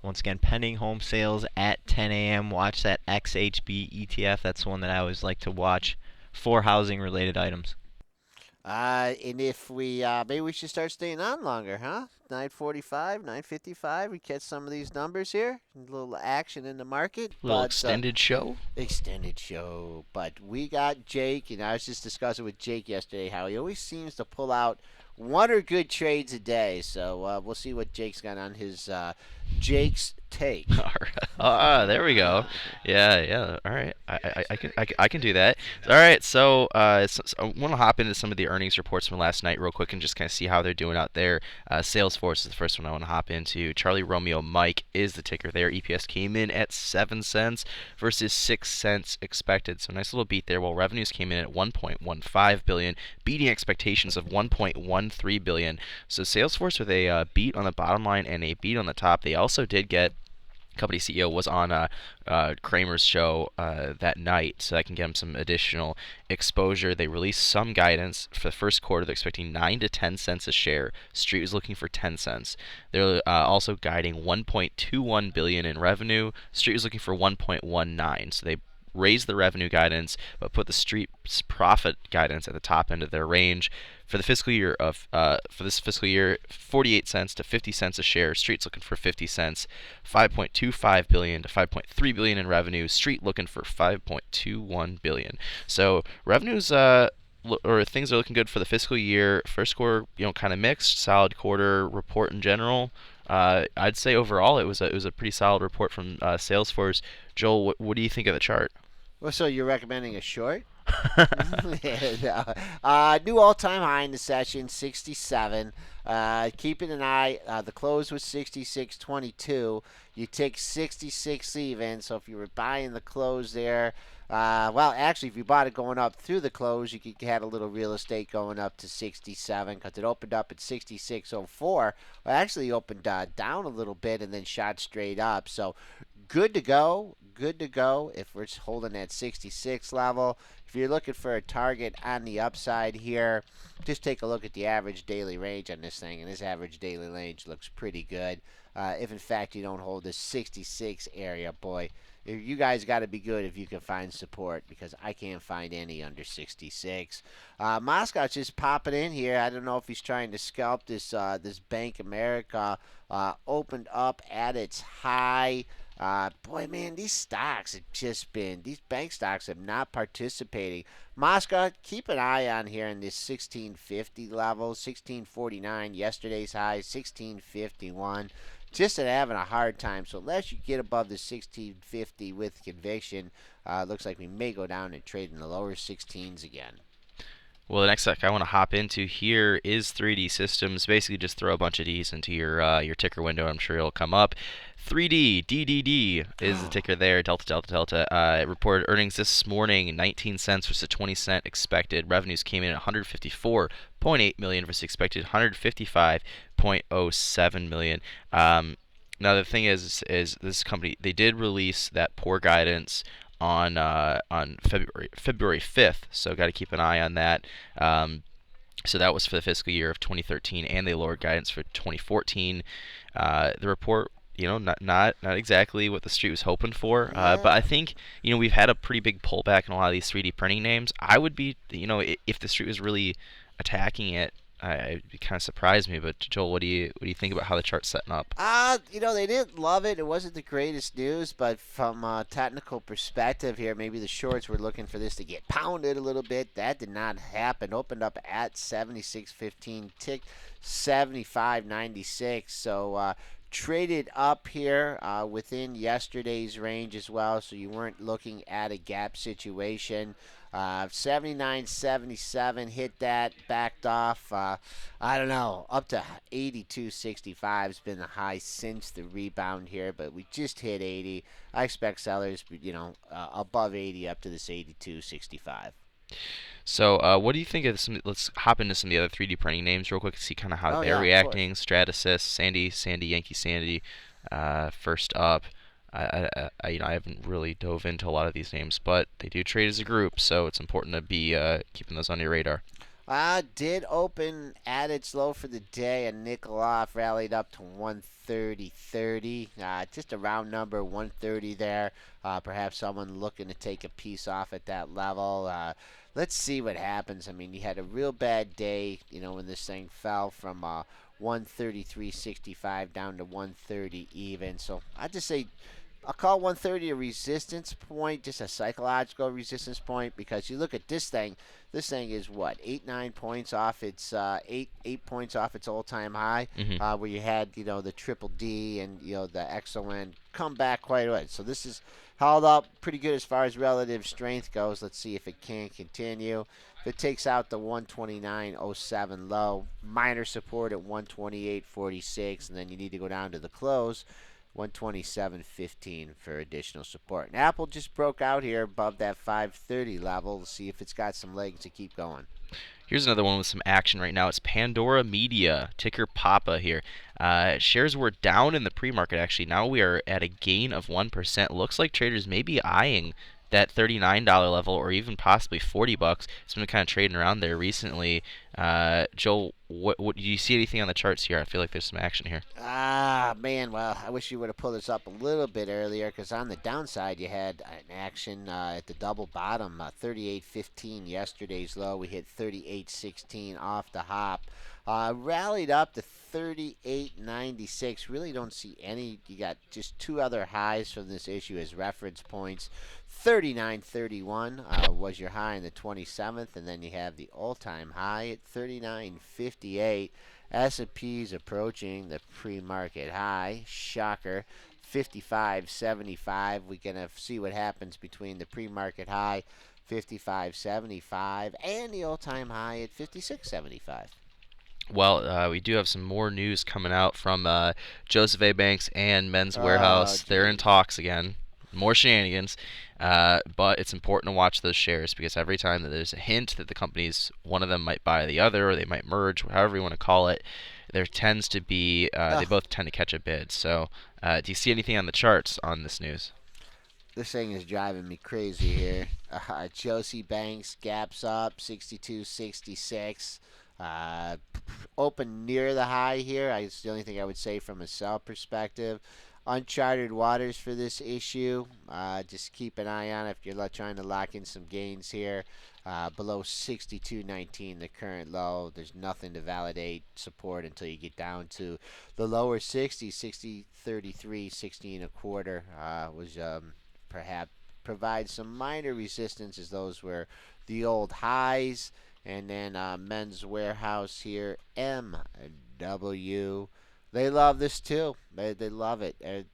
Once again, pending home sales at 10 a.m. Watch that XHB ETF. That's the one that I always like to watch for housing-related items. And if we maybe we should start staying on longer, huh? 9:45, 9:55. We catch some of these numbers here. A little action in the market. Little extended show. Extended show. But we got Jake, and I was just discussing with Jake yesterday how he always seems to pull out one or good trades a day. So we'll see what Jake's got on his Jake's take. There we go. Yeah. All right, I can do that. All right, so I want to hop into some of the earnings reports from last night real quick and just kind of see how they're doing out there. Salesforce is the first one I want to hop into. Charlie Romeo Mike is the ticker there. EPS came in at 7 cents versus 6 cents expected. So nice little beat there. While revenues came in at 1.15 billion, beating expectations of 1.13 billion. So Salesforce with a beat on the bottom line and a beat on the top. They also did get company CEO was on Kramer's show that night, so I can get him some additional exposure. They released some guidance for the first quarter. They're expecting 9 to 10 cents a share. Street was looking for 10 cents. They're also guiding 1.21 billion in revenue. Street was looking for 1.19. So they raised the revenue guidance, but put the Street's profit guidance at the top end of their range. For the fiscal year of for this fiscal year, 48 cents to 50 cents a share. Street's looking for 50 cents. 5.25 billion to 5.3 billion in revenue. Street looking for 5.21 billion. So revenues or things are looking good for the fiscal year. First quarter, kind of mixed. Solid quarter report in general. I'd say overall it was a pretty solid report from Salesforce. Joel, what do you think of the chart? Well, so you're recommending a short? New all-time high in the session, 67. Keeping an eye, the close was 66.22. You take 66 even, so if you were buying the close there, well, actually, if you bought it going up through the close, you could have a little real estate going up to 67 because it opened up at 66.04. Well, actually, it opened down a little bit and then shot straight up. So good to go. Good to go if we're holding that 66 level. If you're looking for a target on the upside here, just take a look at the average daily range on this thing, and this average daily range looks pretty good. If, in fact, you don't hold the 66 area, boy, you guys got to be good if you can find support because I can't find any under 66. Moscow's just popping in here. I don't know if he's trying to scalp this Bank America. Opened up at its high. Boy, man, these stocks have just been, these bank stocks have not participating. Moscow, keep an eye on here in this 1650 level, 1649, yesterday's high, 1651. Just having a hard time. So unless you get above the 1650 with conviction, looks like we may go down and trade in the lower 16s again. Well, the next stock I want to hop into here is 3D Systems. Basically, just throw a bunch of D's into your ticker window. I'm sure it'll come up. 3D DDD is the ticker there. Delta Delta Delta. It reported earnings this morning, 19 cents versus 20-cent expected. Revenues came in at 154.8 million versus expected 155.07 million. Now the thing is this company, they did release that poor guidance on February 5th, so got to keep an eye on that. So that was for the fiscal year of 2013, and they lowered guidance for 2014. The report, not exactly what the street was hoping for, but I think we've had a pretty big pullback in a lot of these 3D printing names. I would be, if the street was really attacking it, it'd kind of surprised me. But Joel, what do you think about how the chart's setting up? They didn't love it. It wasn't the greatest news, but from a technical perspective here, maybe the shorts were looking for this to get pounded a little bit. That did not happen. Opened up at 76.15, ticked 75.96. So traded up here within yesterday's range as well. So you weren't looking at a gap situation. 79.77 hit that, backed off. I don't know, up to 82.65 has been the high since the rebound here, but we just hit 80. I expect sellers, above 80 up to this 82.65. So, what do you think of some? Let's hop into some of the other 3D printing names real quick and see kind of how they're reacting. Stratasys, Sandy, Yankee Sandy, first up. I haven't really dove into a lot of these names, but they do trade as a group, so it's important to be keeping those on your radar. Did open at its low for the day. A nickel off, rallied up to 130.30. Just a round number, 130 there. Perhaps someone looking to take a piece off at that level. Let's see what happens. I mean, you had a real bad day, when this thing fell from 133.65 down to 130 even. So I'd just say I'll call 130 a resistance point, just a psychological resistance point, because you look at this thing. This thing is what, 9 points off its 8 points off its all-time high, where you had the triple D and the XON come back quite a bit. So this is held up pretty good as far as relative strength goes. Let's see if it can continue. If it takes out the 129.07 low, minor support at 128.46, and then you need to go down to the close. 127.15 for additional support. And Apple just broke out here above that 530 level. Let's see if it's got some legs to keep going. Here's another one with some action right now. It's Pandora Media, ticker PAPA here. Shares were down in the pre-market, actually. Now we are at a gain of 1%. Looks like traders may be eyeing that $39 level or even possibly $40. It's been kind of trading around there recently. Joel, what do you see anything on the charts here? I feel like there's some action here. Man, well, I wish you would have pulled this up a little bit earlier, because on the downside you had an action at the double bottom, 38.15 yesterday's low. We hit 38.16 off the hop. Rallied up to 38.96. Really don't see any. You got just two other highs from this issue as reference points. 39.31 was your high on the 27th, and then you have the all-time high at 39.58. S&P's approaching the pre-market high. Shocker. 55.75. We're going to see what happens between the pre-market high, 55.75, and the all-time high at 56.75. Well, we do have some more news coming out from Joseph A. Banks and Men's Warehouse. They're in talks again. More shenanigans. But it's important to watch those shares, because every time that there's a hint that the companies, one of them might buy the other, or they might merge, however you want to call it, there tends to be, they both tend to catch a bid. So do you see anything on the charts on this news? This thing is driving me crazy here. Josie Banks gaps up 62.66. Open near the high here. It's the only thing I would say from a sell perspective. uncharted waters for this issue. Just keep an eye on it if you're trying to lock in some gains here. Below 62.19, the current low. There's nothing to validate support until you get down to the lower 60s, 60.33, 60 and a quarter. Was perhaps provide some minor resistance as those were the old highs. And then Men's Warehouse here, MW. They love this too. They love it.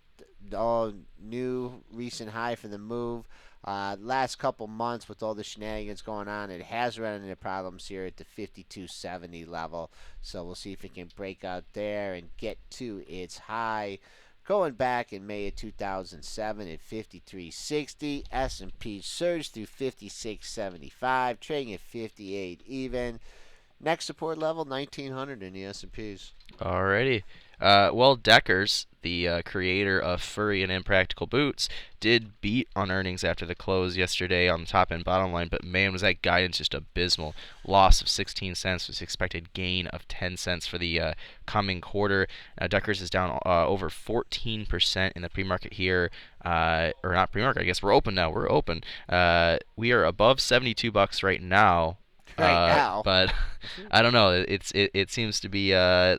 All new recent high for the move. Last couple months with all the shenanigans going on, it has run into problems here at the 52.70 level. So we'll see if it can break out there and get to its high. Going back in May of 2007 at 53.60, S&P surged through 56.75, trading at 58 even. Next support level 1900 in the S&Ps. Alrighty. Well, Deckers, the creator of Furry and Impractical Boots, did beat on earnings after the close yesterday on the top and bottom line, but man, was that guidance just abysmal. Loss of 16 cents was expected gain of 10 cents for the coming quarter. Deckers is down over 14% in the pre-market here. Or not pre-market, I guess we're open now. We're open. We are above $72 right now. Right now. But I don't know. It seems to be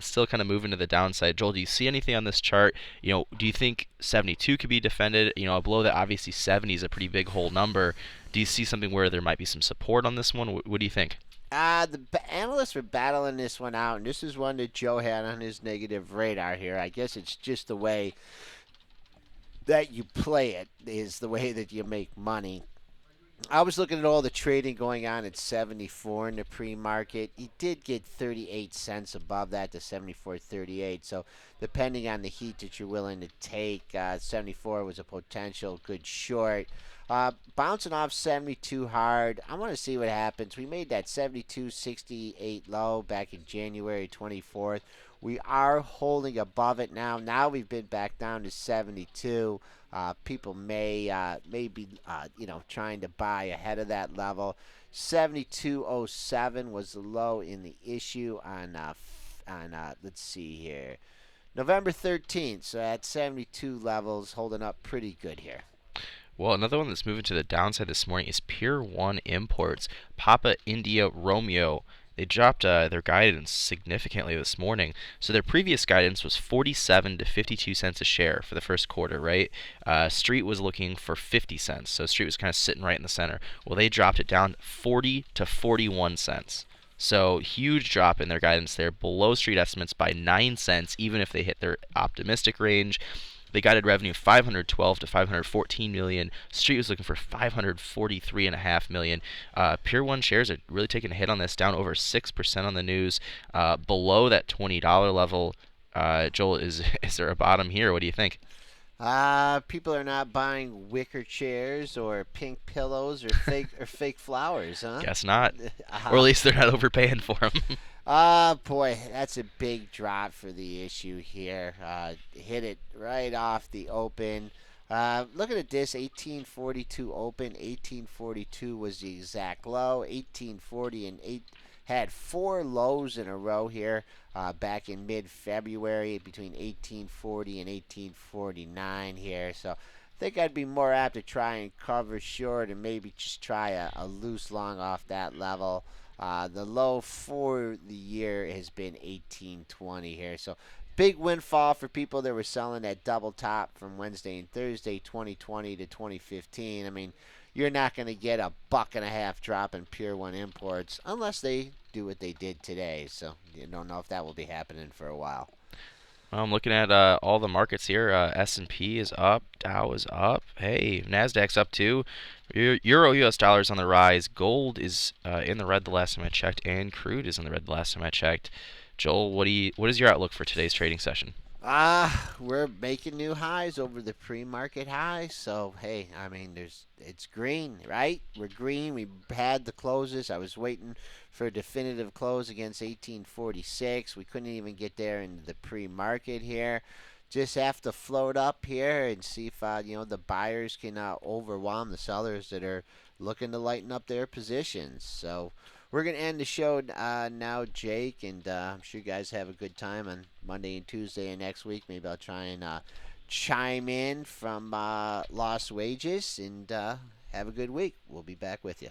still kind of moving to the downside. Joel, do you see anything on this chart? Do you think 72 could be defended? Below that, obviously 70 is a pretty big whole number. Do you see something where there might be some support on this one? What do you think? The analysts were battling this one out, and this is one that Joe had on his negative radar here. I guess it's just the way that you play it is the way that you make money. I was looking at all the trading going on at 74 in the pre-market. He did get 38 cents above that to 74.38. So depending on the heat that you're willing to take, 74 was a potential good short. Bouncing off 72 hard. I want to see what happens. We made that 72.68 low back in January 24th. We are holding above it now. Now we've been back down to 72. People may be trying to buy ahead of that level. 72.07 was the low in the issue on let's see here, November 13th. So at 72 levels, holding up pretty good here. Well, another one that's moving to the downside this morning is Pier 1 Imports. Papa India Romeo. They dropped their guidance significantly this morning. So their previous guidance was 47 to 52 cents a share for the first quarter, right? Street was looking for 50 cents. So Street was kind of sitting right in the center. Well, they dropped it down 40 to 41 cents. So huge drop in their guidance there, below Street estimates by 9 cents, even if they hit their optimistic range. They guided revenue 512 to 514 million. Street was looking for 543.5 million. Pier 1 shares are really taking a hit on this, down over 6% on the news, below that $20 level. Joel, is there a bottom here? What do you think? People are not buying wicker chairs or pink pillows or fake flowers, huh? Guess not. Or at least they're not overpaying for them. Boy, that's a big drop for the issue here. Hit it right off the open. Looking at this, 1842 open, 1842 was the exact low, 1840 and 8 had 4 lows in a row here back in mid-February between 1840 and 1849 here. So I think I'd be more apt to try and cover short and maybe just try a loose long off that level. The low for the year has been 1820 here. So big windfall for people that were selling that double top from Wednesday and Thursday, 2020 to 2015. I mean, you're not going to get a $1.50 drop in Pier 1 imports unless they do what they did today. So you don't know if that will be happening for a while. I'm looking at all the markets here. S&P is up, Dow is up. Hey, Nasdaq's up too. Euro US dollar's on the rise. Gold is in the red the last time I checked, and crude is in the red the last time I checked. Joel, what is your outlook for today's trading session? We're making new highs over the pre-market highs. So hey, I mean, it's green, right? We're green. We had the closes. I was waiting for a definitive close against 1846. We couldn't even get there in the pre-market here. Just have to float up here and see if the buyers can overwhelm the sellers that are looking to lighten up their positions. So we're going to end the show now, Jake, and I'm sure you guys have a good time on Monday and Tuesday and next week. Maybe I'll try and chime in from lost wages, and have a good week. We'll be back with you.